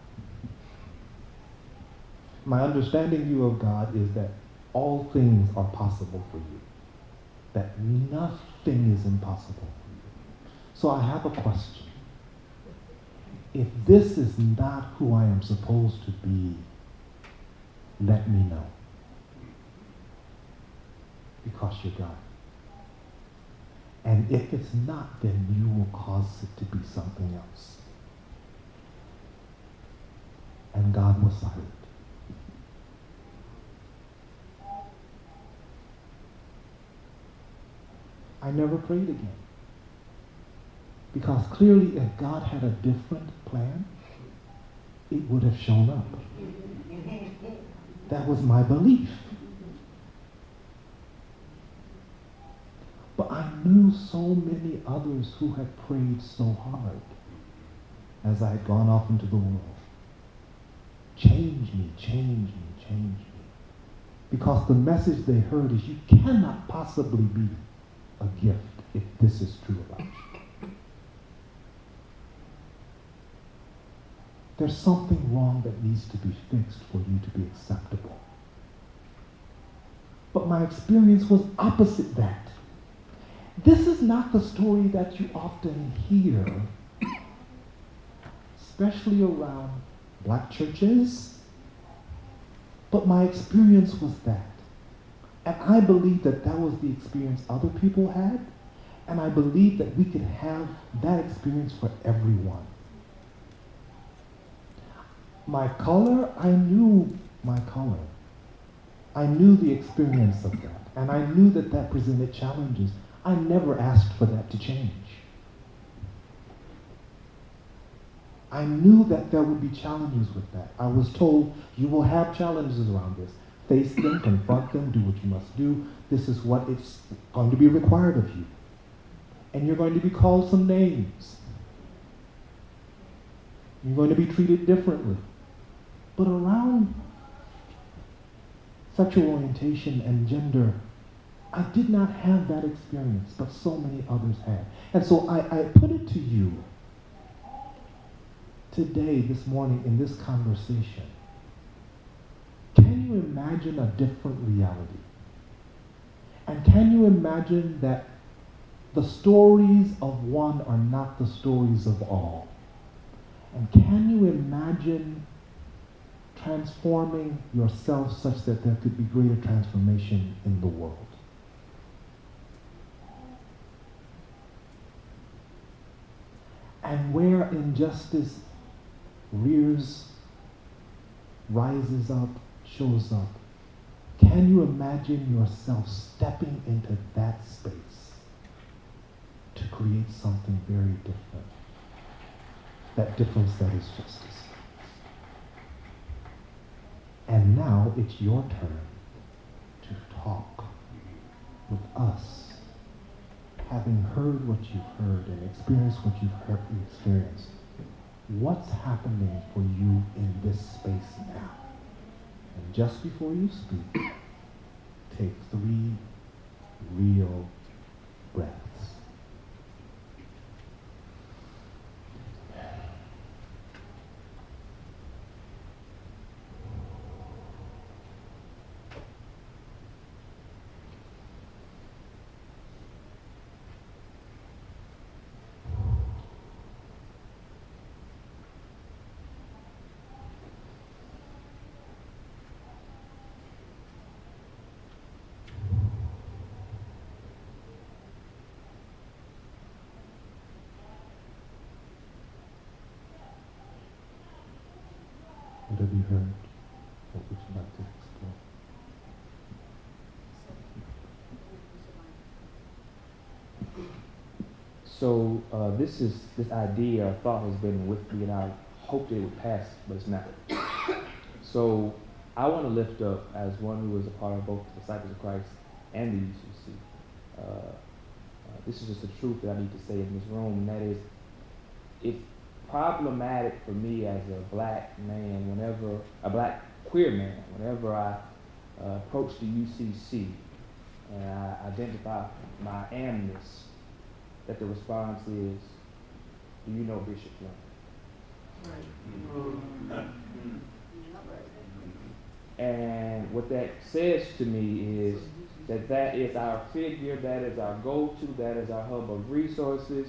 My understanding view of God is that all things are possible for you. That nothing is impossible for you. So I have a question. If this is not who I am supposed to be, let me know. Because you're God. And if it's not, then you will cause it to be something else. And God was silent. I never prayed again. Because clearly if God had a different plan, it would have shown up. That was my belief. But I knew so many others who had prayed so hard as I had gone off into the world. Change me, change me, change me. Because the message they heard is, you cannot possibly be a gift if this is true about you. There's something wrong that needs to be fixed for you to be acceptable. But my experience was opposite that. This is not the story that you often hear, especially around black churches. But my experience was that. And I believe that that was the experience other people had. And I believe that we could have that experience for everyone. My color, I knew my color. I knew the experience of that. And I knew that that presented challenges. I never asked for that to change. I knew that there would be challenges with that. I was told, you will have challenges around this. Face them, confront them, do what you must do. This is what it's going to be required of you. And you're going to be called some names. You're going to be treated differently. But around sexual orientation and gender I did not have that experience, but so many others had. And so I put it to you today, this morning, in this conversation. Can you imagine a different reality? And can you imagine that the stories of one are not the stories of all? And can you imagine transforming yourself such that there could be greater transformation in the world? And where injustice rises up, shows up, can you imagine yourself stepping into that space to create something very different? That difference that is justice. And now it's your turn to talk with us, having heard what you've heard and experienced what you've experienced. What's happening for you in this space now? And just before you speak, take 3 real breaths. What have you heard? What would you like to explore? So this idea or thought has been with me, and I hoped it would pass, but it's not. So I want to lift up, as one who was a part of both the Disciples of Christ and the UCC. This is just the truth that I need to say in this room, and that is, it's problematic for me as a black man, a black queer man, whenever I approach the UCC and I identify my amness, that the response is, do you know Bishop London? And what that says to me is that is our figure, that is our go-to, that is our hub of resources.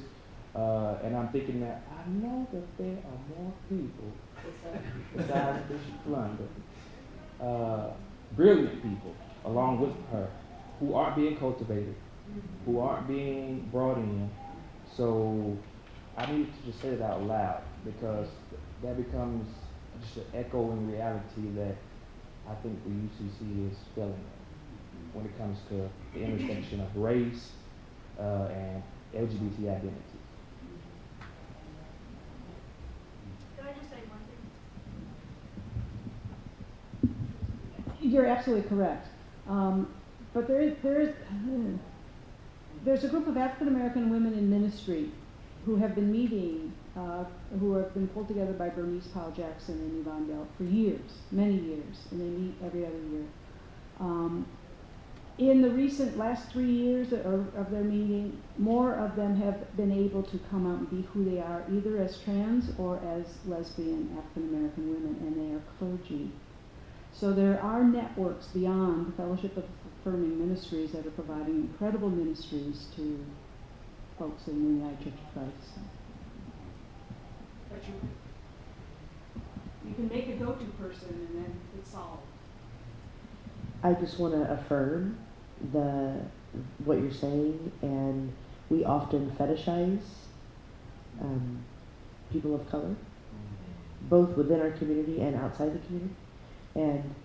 And I'm thinking that I know that there are more people besides Bishop London, brilliant people along with her, who aren't being cultivated, who aren't being brought in. So I need to just say it out loud, because that becomes just an echoing reality that I think the UCC is feeling when it comes to the intersection of race and LGBT identity. Can I just say one thing? You're absolutely correct. But there's a group of African American women in ministry who have been meeting, who have been pulled together by Bernice Powell Jackson and Yvonne Bell for years, many years, and they meet every other year. In the recent last 3 years of their meeting, more of them have been able to come out and be who they are, either as trans or as lesbian African American women, and they are clergy. So there are networks beyond the Fellowship of Affirming Ministries that are providing incredible ministries to folks in the United Church of Christ. But you can make a go-to person and then it's solved. I just want to affirm what you're saying, and we often fetishize people of color, both within our community and outside the community. And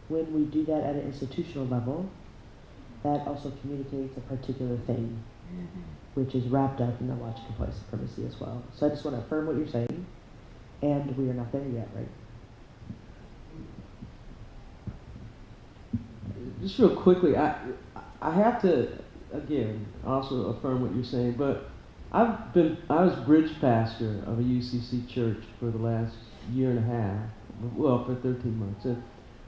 when we do that at an institutional level, that also communicates a particular thing, which is wrapped up in the logic of white supremacy as well. So I just want to affirm what you're saying, and we are not there yet, right? Just real quickly, I have to, again, also affirm what you're saying, but I was bridge pastor of a UCC church for the last year and a half, well, for 13 months. And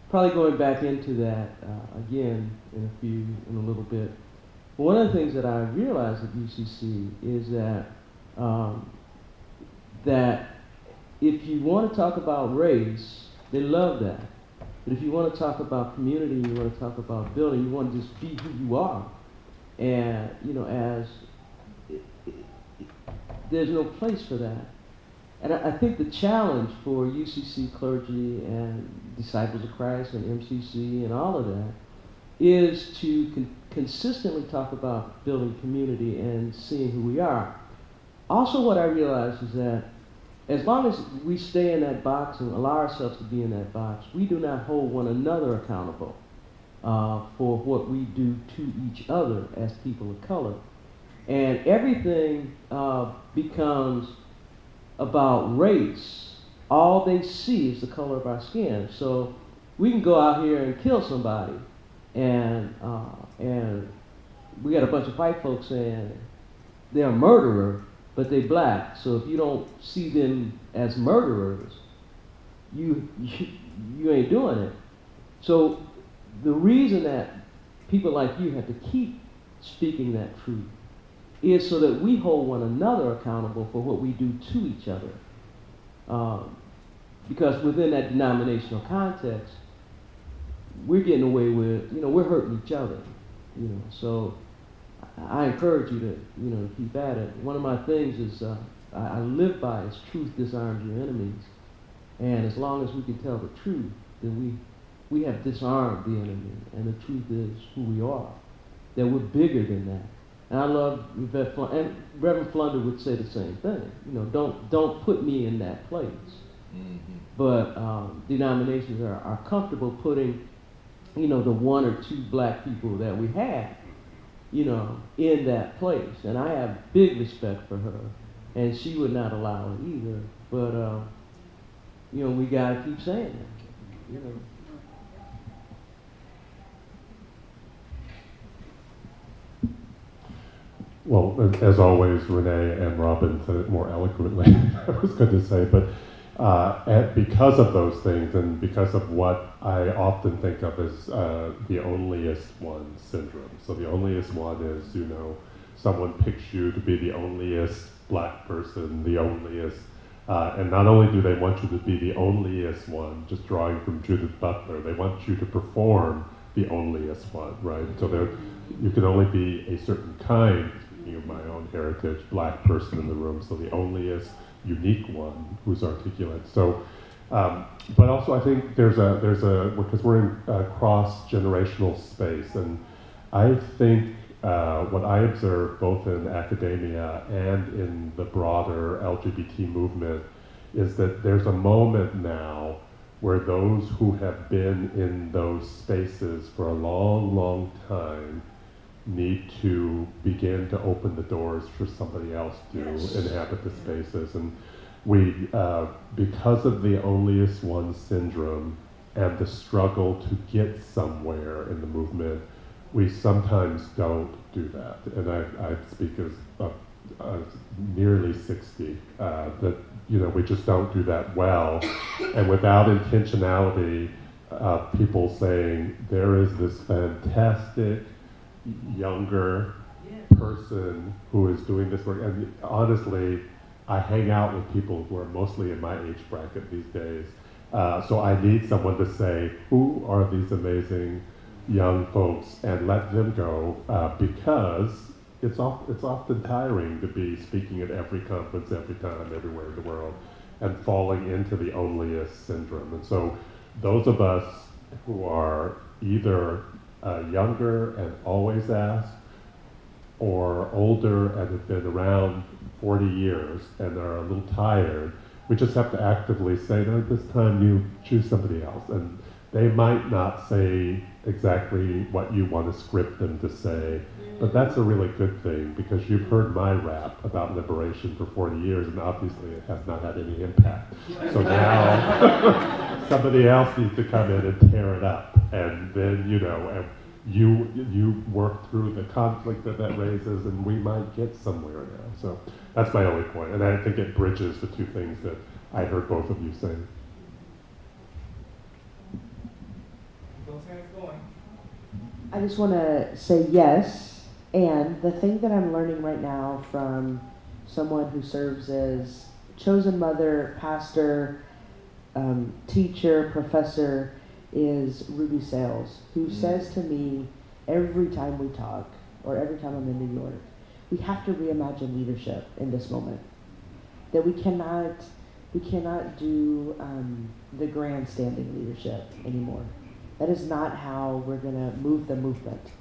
probably going back into that again in a little bit. But one of the things that I realized at UCC is that that if you want to talk about race, they love that. But if you want to talk about community, you want to talk about building, you want to just be who you are. And, you know, there's no place for that. And I think the challenge for UCC clergy and Disciples of Christ and MCC and all of that is to consistently talk about building community and seeing who we are. Also, what I realize is that as long as we stay in that box and allow ourselves to be in that box, we do not hold one another accountable for what we do to each other as people of color. And everything becomes about race. All they see is the color of our skin. So we can go out here and kill somebody, and we got a bunch of white folks saying they're a murderer, but they're black. So if you don't see them as murderers, you ain't doing it. So the reason that people like you have to keep speaking that truth is so that we hold one another accountable for what we do to each other. Because within that denominational context, we're getting away with, you know, we're hurting each other, you know. So I encourage you to, you know, to keep at it. One of my things is I live by is truth disarms your enemies. And as long as we can tell the truth, then we have disarmed the enemy. And the truth is who we are, that we're bigger than that. And I love Yvette and Reverend Flunder would say the same thing. You know, don't put me in that place. Mm-hmm. But denominations are comfortable putting, you know, the one or two black people that we have, you know, in that place. And I have big respect for her, and she would not allow it either. But you know, we gotta keep saying that, you know. Well, as always, Renee and Robin said it more eloquently. I was going to say, but because of those things, and because of what I often think of as the onlyest one syndrome. So the onlyest one is, you know, someone picks you to be the onlyest black person, the onlyest, and not only do they want you to be the onlyest one, just drawing from Judith Butler, they want you to perform the onlyest one, right? So you can only be a certain kind, speaking of my own heritage, black person in the room, so the onlyest unique one who's articulate. So, but also I think there's a because we're in a cross-generational space, and I think what I observe both in academia and in the broader LGBT movement is that there's a moment now where those who have been in those spaces for a long, long time need to begin to open the doors for somebody else to inhabit the spaces. And we, because of the onlyest one syndrome and the struggle to get somewhere in the movement, we sometimes don't do that. And I speak as nearly 60, that, you know, we just don't do that well. And without intentionality, people saying, there is this fantastic younger person who is doing this work. And honestly, I hang out with people who are mostly in my age bracket these days. So I need someone to say, who are these amazing young folks, and let them go, because it's often tiring to be speaking at every conference, every time, everywhere in the world, and falling into the onlyest syndrome. And so those of us who are either younger and always ask, or older and have been around 40 years and are a little tired, we just have to actively say, no, this time you choose somebody else. And they might not say exactly what you want to script them to say, but that's a really good thing, because you've heard my rap about liberation for 40 years, and obviously it has not had any impact. So now somebody else needs to come in and tear it up, and then, you know, and you work through the conflict that raises, and we might get somewhere now. So that's my only point, and I think it bridges the two things that I heard both of you say. I just want to say yes, and the thing that I'm learning right now from someone who serves as chosen mother, pastor, teacher, professor, is Ruby Sales, who says to me every time we talk, or every time I'm in New York, we have to reimagine leadership in this moment. That we cannot do the grandstanding leadership anymore. That is not how we're gonna move the movement,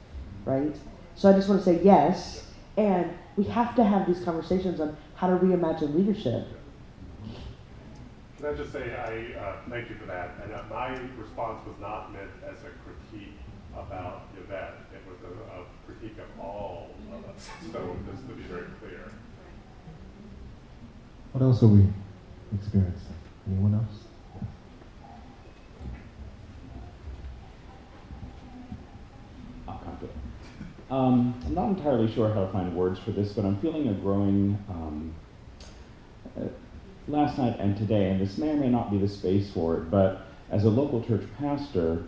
right? So I just want to say yes, and we have to have these conversations on how to reimagine leadership. Can I just say, I thank you for that. And my response was not meant as a critique about Yvette. It was a critique of all of us. So just to be very clear. What else are we experiencing? Anyone else? I'll come to it. I'm not entirely sure how to find words for this, but I'm feeling a growing, last night and today, and this may or may not be the space for it, but as a local church pastor,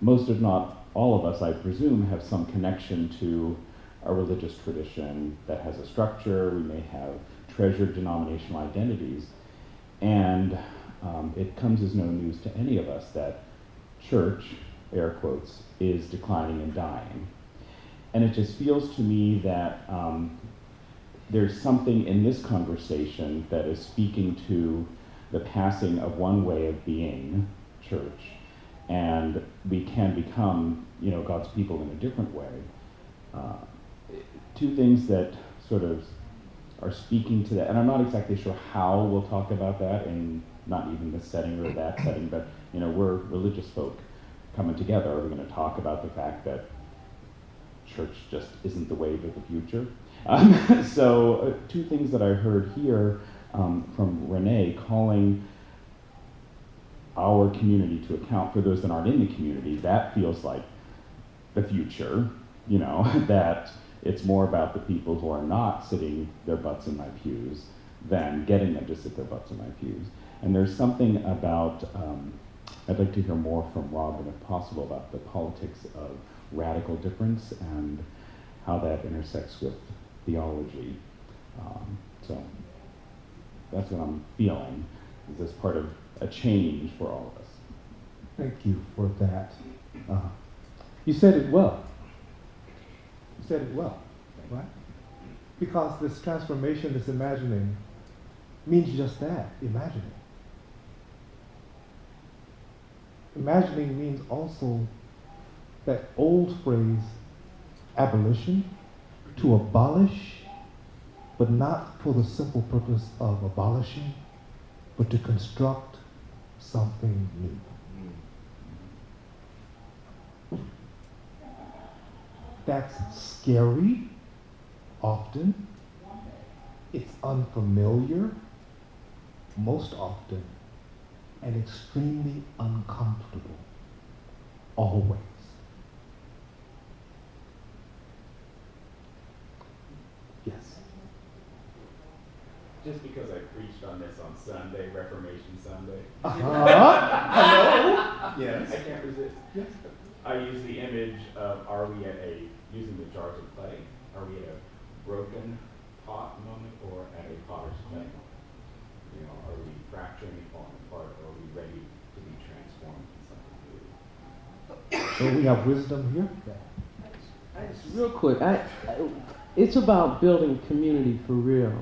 most if not all of us, I presume, have some connection to a religious tradition that has a structure. We may have treasured denominational identities, and it comes as no news to any of us that church, air quotes, is declining and dying. And it just feels to me that there's something in this conversation that is speaking to the passing of one way of being church, and we can become, God's people in a different way. Two things that sort of are speaking to that, and I'm not exactly sure how we'll talk about that in not even this setting or that setting, but we're religious folk coming together. Are we going to talk about the fact that church just isn't the wave of the future? So two things that I heard here from Renee, calling our community to account for those that aren't in the community, that feels like the future, that it's more about the people who are not sitting their butts in my pews than getting them to sit their butts in my pews. And there's something about, I'd like to hear more from Robin, if possible, about the politics of radical difference and how that intersects with theology. So that's what I'm feeling. Is this part of a change for all of us? Thank you for that. You said it well. You said it well, right? Because this transformation, this imagining, means just that, imagining. Imagining means also that old phrase, abolition, to abolish, but not for the simple purpose of abolishing, but to construct something new. That's scary, often. It's unfamiliar, most often, and extremely uncomfortable, always. Yes. Just because I preached on this on Sunday, Reformation Sunday. Hello? Yes. I can't resist. Yes. I use the image of, are we at using the jars of clay, are we at a broken pot moment or at a potter's clay? Are we fracturing and falling apart, or are we ready to be transformed into something new? So we have wisdom here. Real quick, it's about building community for real.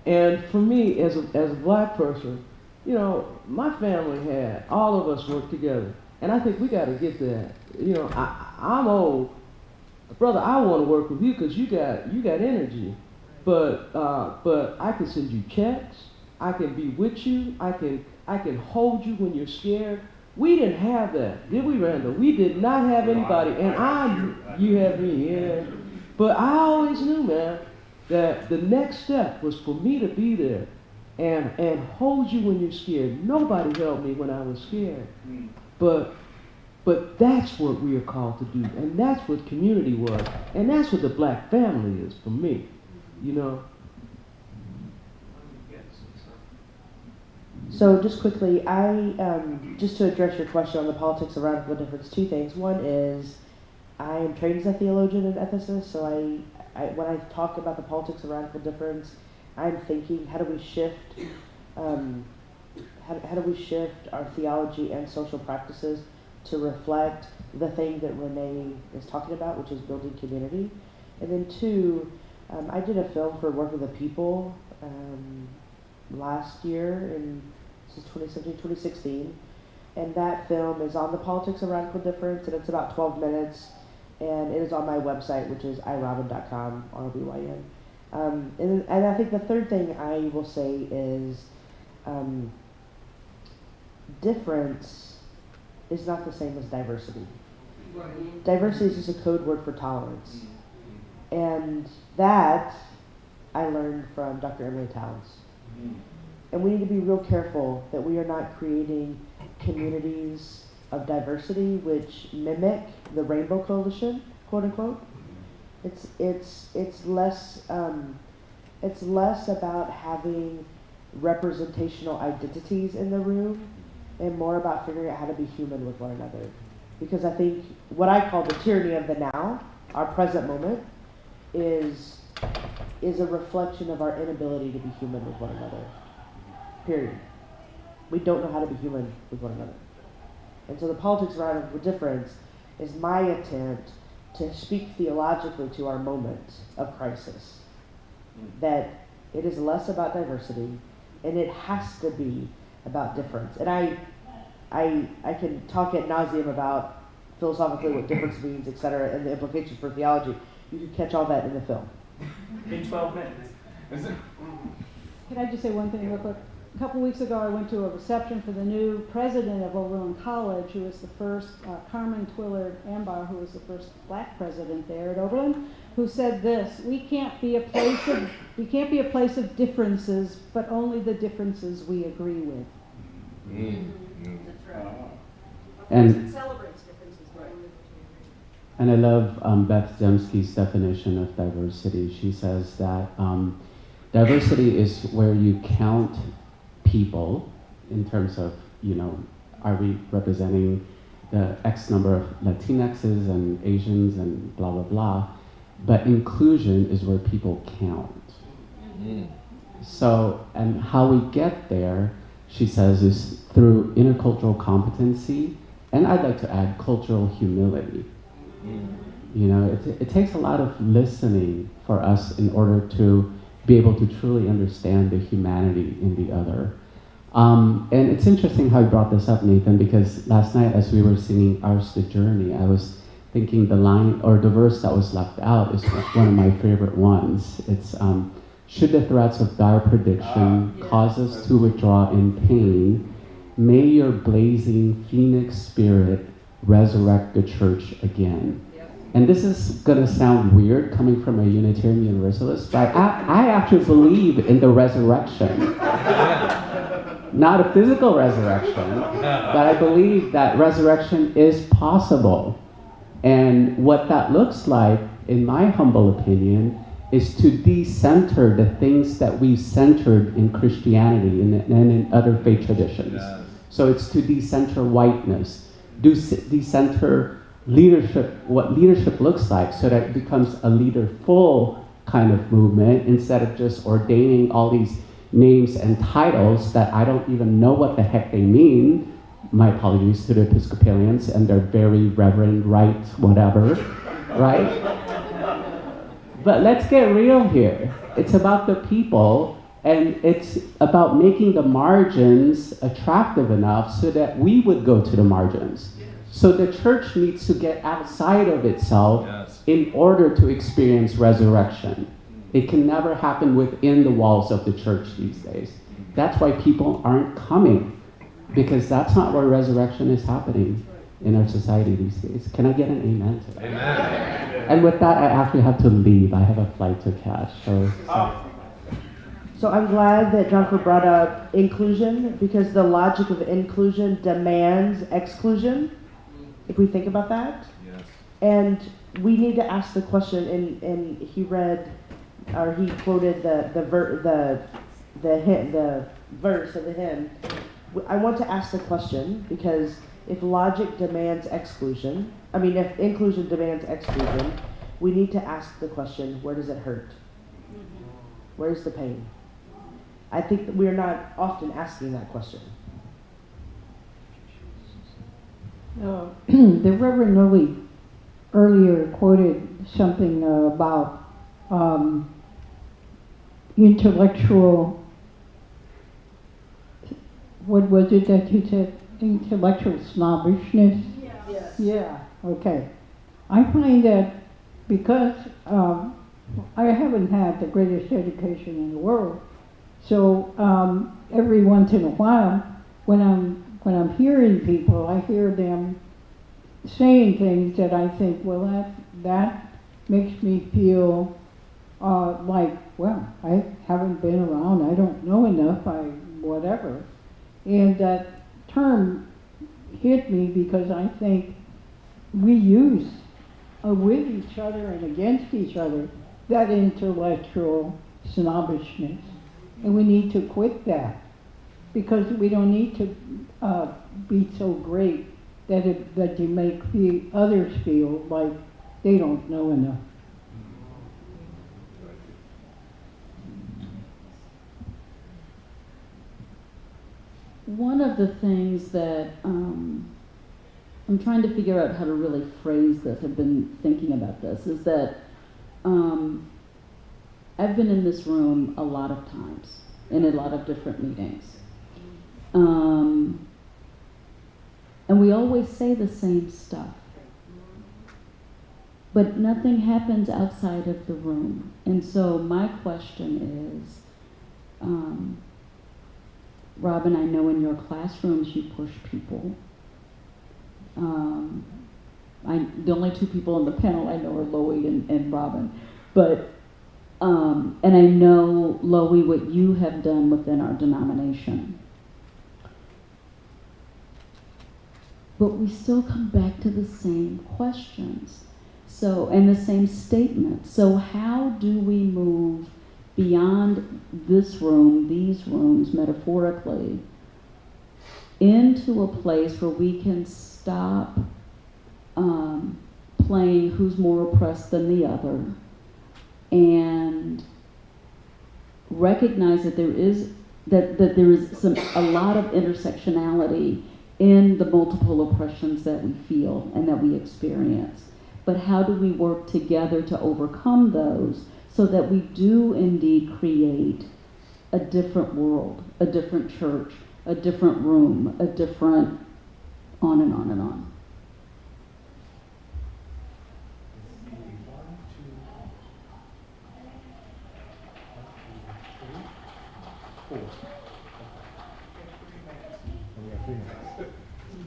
And for me, as a black person, my family had, all of us worked together. And I think we got to get that. I'm old. Brother, I want to work with you because you got energy. But I can send you checks. I can be with you. I can hold you when you're scared. We didn't have that, did we, Randall? We did not have anybody. And you have me, yeah. But I always knew, man, that the next step was for me to be there and hold you when you're scared. Nobody held me when I was scared. But that's what we are called to do, and that's what community was, and that's what the black family is for me, So just quickly, just to address your question on the politics of radical difference, two things. One is, I am trained as a theologian and ethicist, so when I talk about the politics of radical difference, I'm thinking, how do we shift our theology and social practices to reflect the thing that Renee is talking about, which is building community. And then two, I did a film for Work with the People last year, this is 2017, 2016, and that film is on the politics of radical difference, and it's about 12 minutes, and it is on my website, which is irobin.com, R-O-B-Y-N. And I think the third thing I will say is difference is not the same as diversity. Right. Diversity is just a code word for tolerance. And that I learned from Dr. Emily Towns. And we need to be real careful that we are not creating communities of diversity which mimic the Rainbow Coalition, quote unquote. It's less about having representational identities in the room and more about figuring out how to be human with one another. Because I think what I call the tyranny of the now, our present moment, is a reflection of our inability to be human with one another. Period. We don't know how to be human with one another. And so the politics of radical difference is my attempt to speak theologically to our moment of crisis. That it is less about diversity, and it has to be about difference. And I can talk ad nauseum about philosophically what difference means, etc., and the implications for theology. You can catch all that in the film. In 12 minutes. Can I just say one thing real quick? A couple weeks ago, I went to a reception for the new president of Oberlin College, who was the first, Carmen Twillard Ambar, who was the first black president there at Oberlin, who said this: "We can't be a place of differences, but only the differences we agree with." That's right. And it celebrates differences, right? And I love Beth Demsky's definition of diversity. She says that diversity is where you count people in terms of, are we representing the X number of Latinxes and Asians and blah, blah, blah. But inclusion is where people count. So, and how we get there, she says, is through intercultural competency, and I'd like to add cultural humility. It takes a lot of listening for us in order to be able to truly understand the humanity in the other. And it's interesting how you brought this up, Nathan, because last night as we were singing Ours the Journey, I was thinking the line or the verse that was left out is one of my favorite ones. It's, should the threats of dire prediction cause us to withdraw in pain, may your blazing phoenix spirit resurrect the church again. And this is going to sound weird coming from a Unitarian Universalist, but I actually believe in the resurrection. Not a physical resurrection, but I believe that resurrection is possible. And what that looks like, in my humble opinion, is to de-center the things that we've centered in Christianity and in other faith traditions. Yes. So it's to de-center whiteness, de-center leadership, what leadership looks like, so that it becomes a leaderful kind of movement instead of just ordaining all these names and titles that I don't even know what the heck they mean. My apologies to the Episcopalians and their very reverend right whatever, right? But let's get real here. It's about the people, and it's about making the margins attractive enough so that we would go to the margins. So the church needs to get outside of itself in order to experience resurrection. It can never happen within the walls of the church these days. That's why people aren't coming, because that's not where resurrection is happening in our society these days. Can I get an amen to that? Amen. And with that, I actually have to leave. I have a flight to catch. So I'm glad that Jonathan brought up inclusion, because the logic of inclusion demands exclusion, if we think about that. Yes. And we need to ask the question, and he read, or he quoted the verse of the hymn, I want to ask the question because if logic demands exclusion, if inclusion demands exclusion, we need to ask the question, where does it hurt? Where's the pain? I think that we're not often asking that question. The Reverend Lilly earlier quoted something about intellectual, what was it that you said? Intellectual snobbishness? Yes. Yeah, okay. I find that because I haven't had the greatest education in the world, so every once in a while, when I'm hearing people, I hear them saying things that I think, well, that makes me feel like, well, I haven't been around, I don't know enough, whatever. And that term hit me because I think we use with each other and against each other that intellectual snobbishness. And we need to quit that because we don't need to be so great that you make others feel like they don't know enough. One of the things that I'm trying to figure out how to really phrase this, I've been thinking about this, is that I've been in this room a lot of times, in a lot of different meetings. And we always say the same stuff. But nothing happens outside of the room. And so my question is, Robin, I know in your classrooms you push people. The only two people on the panel I know are Loie and Robin. But, and I know, Loie, what you have done within our denomination. But we still come back to the same questions. So, and the same statements. So how do we move beyond this room, these rooms, metaphorically, into a place where we can stop playing who's more oppressed than the other and recognize that there is a lot of intersectionality in the multiple oppressions that we feel and that we experience. But how do we work together to overcome those so that we do indeed create a different world, a different church, a different room, a different on and on and on.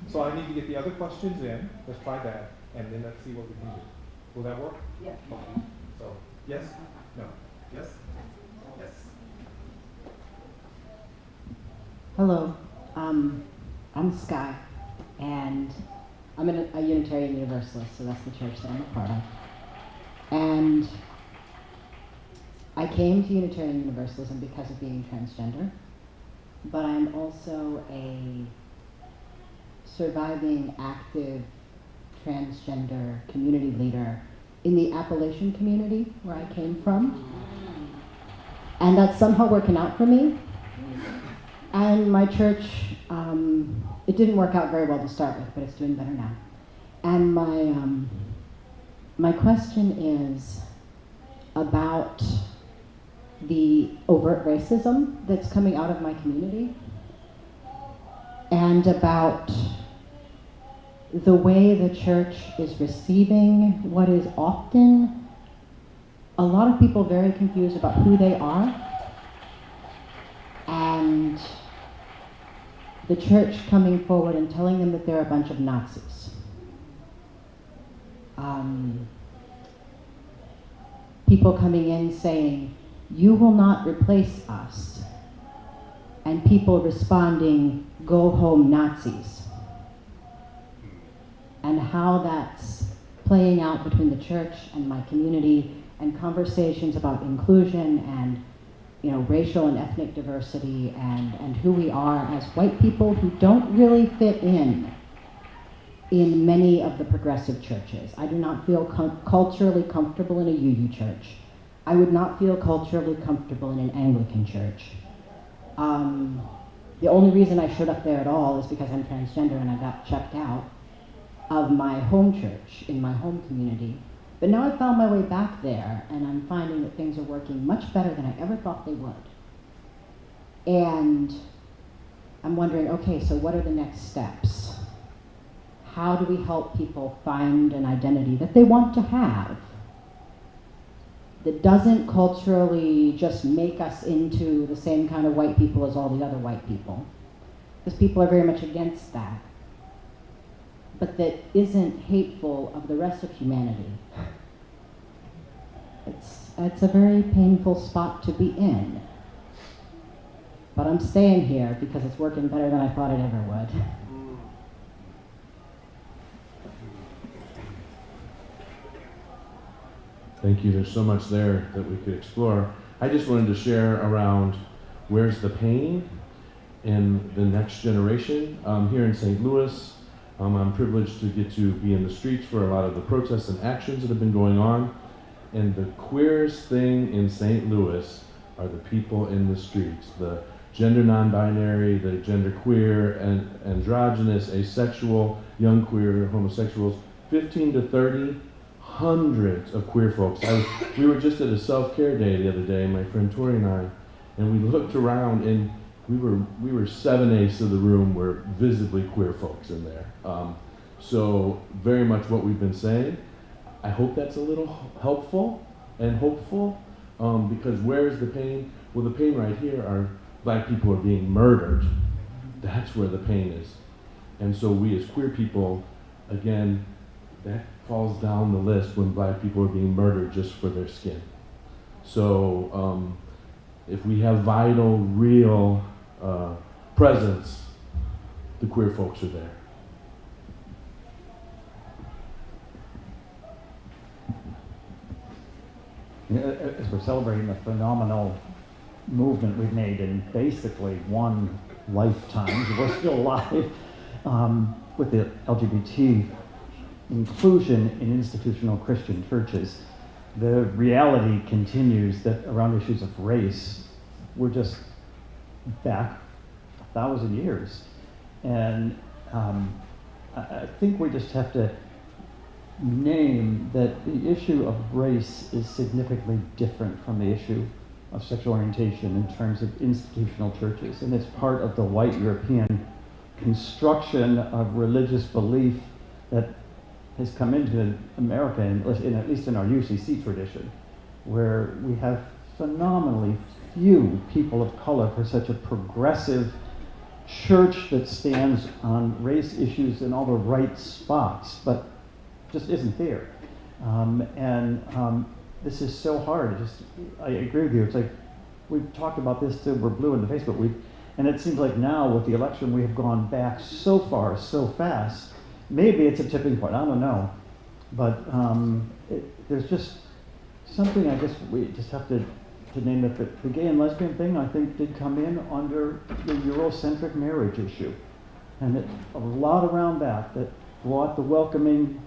So I need to get the other questions in. Let's try that, and then let's see what we can do. Will that work? Yeah. Okay. So, yes? No. Yes? Yes. Hello, I'm Sky, and I'm a Unitarian Universalist, so that's the church that I'm a part of. And I came to Unitarian Universalism because of being transgender, but I'm also a surviving, active, transgender community leader in the Appalachian community where I came from. And that's somehow working out for me. And my church, it didn't work out very well to start with, but it's doing better now. And my question is about the overt racism that's coming out of my community and about the way the church is receiving what is often a lot of people very confused about who they are, and the church coming forward and telling them that they're a bunch of Nazis. People coming in saying, "You will not replace us," and people responding, "Go home, Nazis." And how that's playing out between the church and my community, and conversations about inclusion and racial and ethnic diversity and who we are as white people who don't really fit in many of the progressive churches. I do not feel culturally comfortable in a UU church. I would not feel culturally comfortable in an Anglican church. The only reason I showed up there at all is because I'm transgender and I got checked out of my home church in my home community. But now I've found my way back there, and I'm finding that things are working much better than I ever thought they would. And I'm wondering, okay, so what are the next steps? How do we help people find an identity that they want to have, that doesn't culturally just make us into the same kind of white people as all the other white people? Because people are very much against that. But that isn't hateful of the rest of humanity. It's a very painful spot to be in. But I'm staying here because it's working better than I thought it ever would. Thank you. There's so much there that we could explore. I just wanted to share around where's the pain in the next generation. Here in St. Louis, I'm privileged to get to be in the streets for a lot of the protests and actions that have been going on. And the queerest thing in St. Louis are the people in the streets, the gender non-binary, the gender queer, and androgynous, asexual, young queer, homosexuals, 15 to 30, hundreds of queer folks. We were just at a self-care day the other day, my friend Tori and I, and we looked around and we were 7/8 of the room were visibly queer folks in there. So very much what we've been saying. I hope that's a little helpful and hopeful, because where is the pain? Well, the pain right here are black people are being murdered. That's where the pain is. And so we as queer people, again, that falls down the list when black people are being murdered just for their skin. So if we have vital, real presence, the queer folks are there. As we're celebrating the phenomenal movement we've made in basically one lifetime, we're still alive with the LGBT inclusion in institutional Christian churches. The reality continues that around issues of race, we're just back 1,000 years. And I think we just have to name that the issue of race is significantly different from the issue of sexual orientation in terms of institutional churches. And it's part of the white European construction of religious belief that has come into America, at least in our UCC tradition, where we have phenomenally few people of color for such a progressive church that stands on race issues in all the right spots, but just isn't there. This is so hard. I agree with you. It's like we've talked about this till we're blue in the face, and it seems like now with the election we have gone back so far, so fast. Maybe it's a tipping point. I don't know, but there's just something. I guess we just have to name it. The gay and lesbian thing, I think, did come in under the Eurocentric marriage issue, and a lot around that brought the welcoming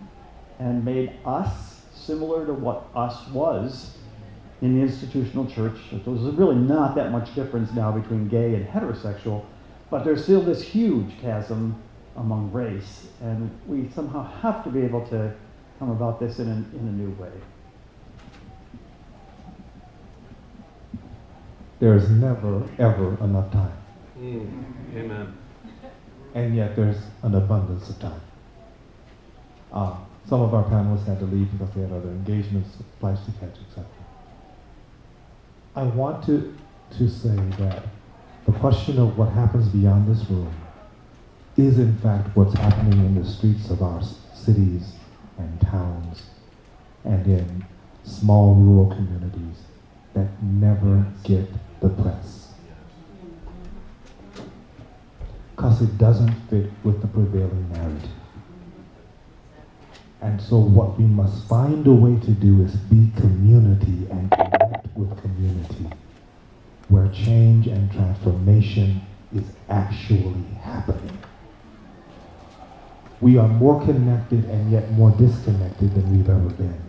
and made us similar to what us was in the institutional church. There's really not that much difference now between gay and heterosexual, but there's still this huge chasm among race, and we somehow have to be able to come about this in a new way. There's never, ever enough time. Amen. And yet there's an abundance of time. Some of our panelists had to leave because they had other engagements, flights to catch, etc. I want to say that the question of what happens beyond this room is in fact what's happening in the streets of our cities and towns and in small rural communities that never get the press. Because it doesn't fit with the prevailing narrative. And so what we must find a way to do is be community and connect with community change and transformation is actually happening. We are more connected and yet more disconnected than we've ever been.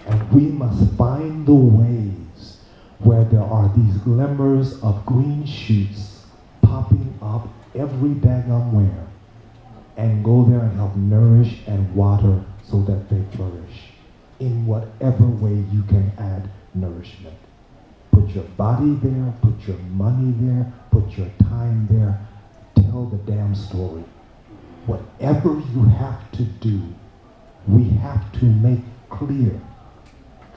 And we must find the ways where there are these glimmers of green shoots popping up every daggone where, and go there and help nourish and water so that they flourish in whatever way you can add nourishment. Put your body there, put your money there, put your time there, tell the damn story. Whatever you have to do, we have to make clear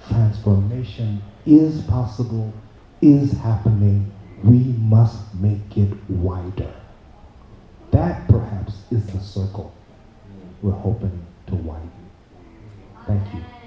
transformation is possible, is happening. We must make it wider. That perhaps is the circle we're hoping to widen. Thank you.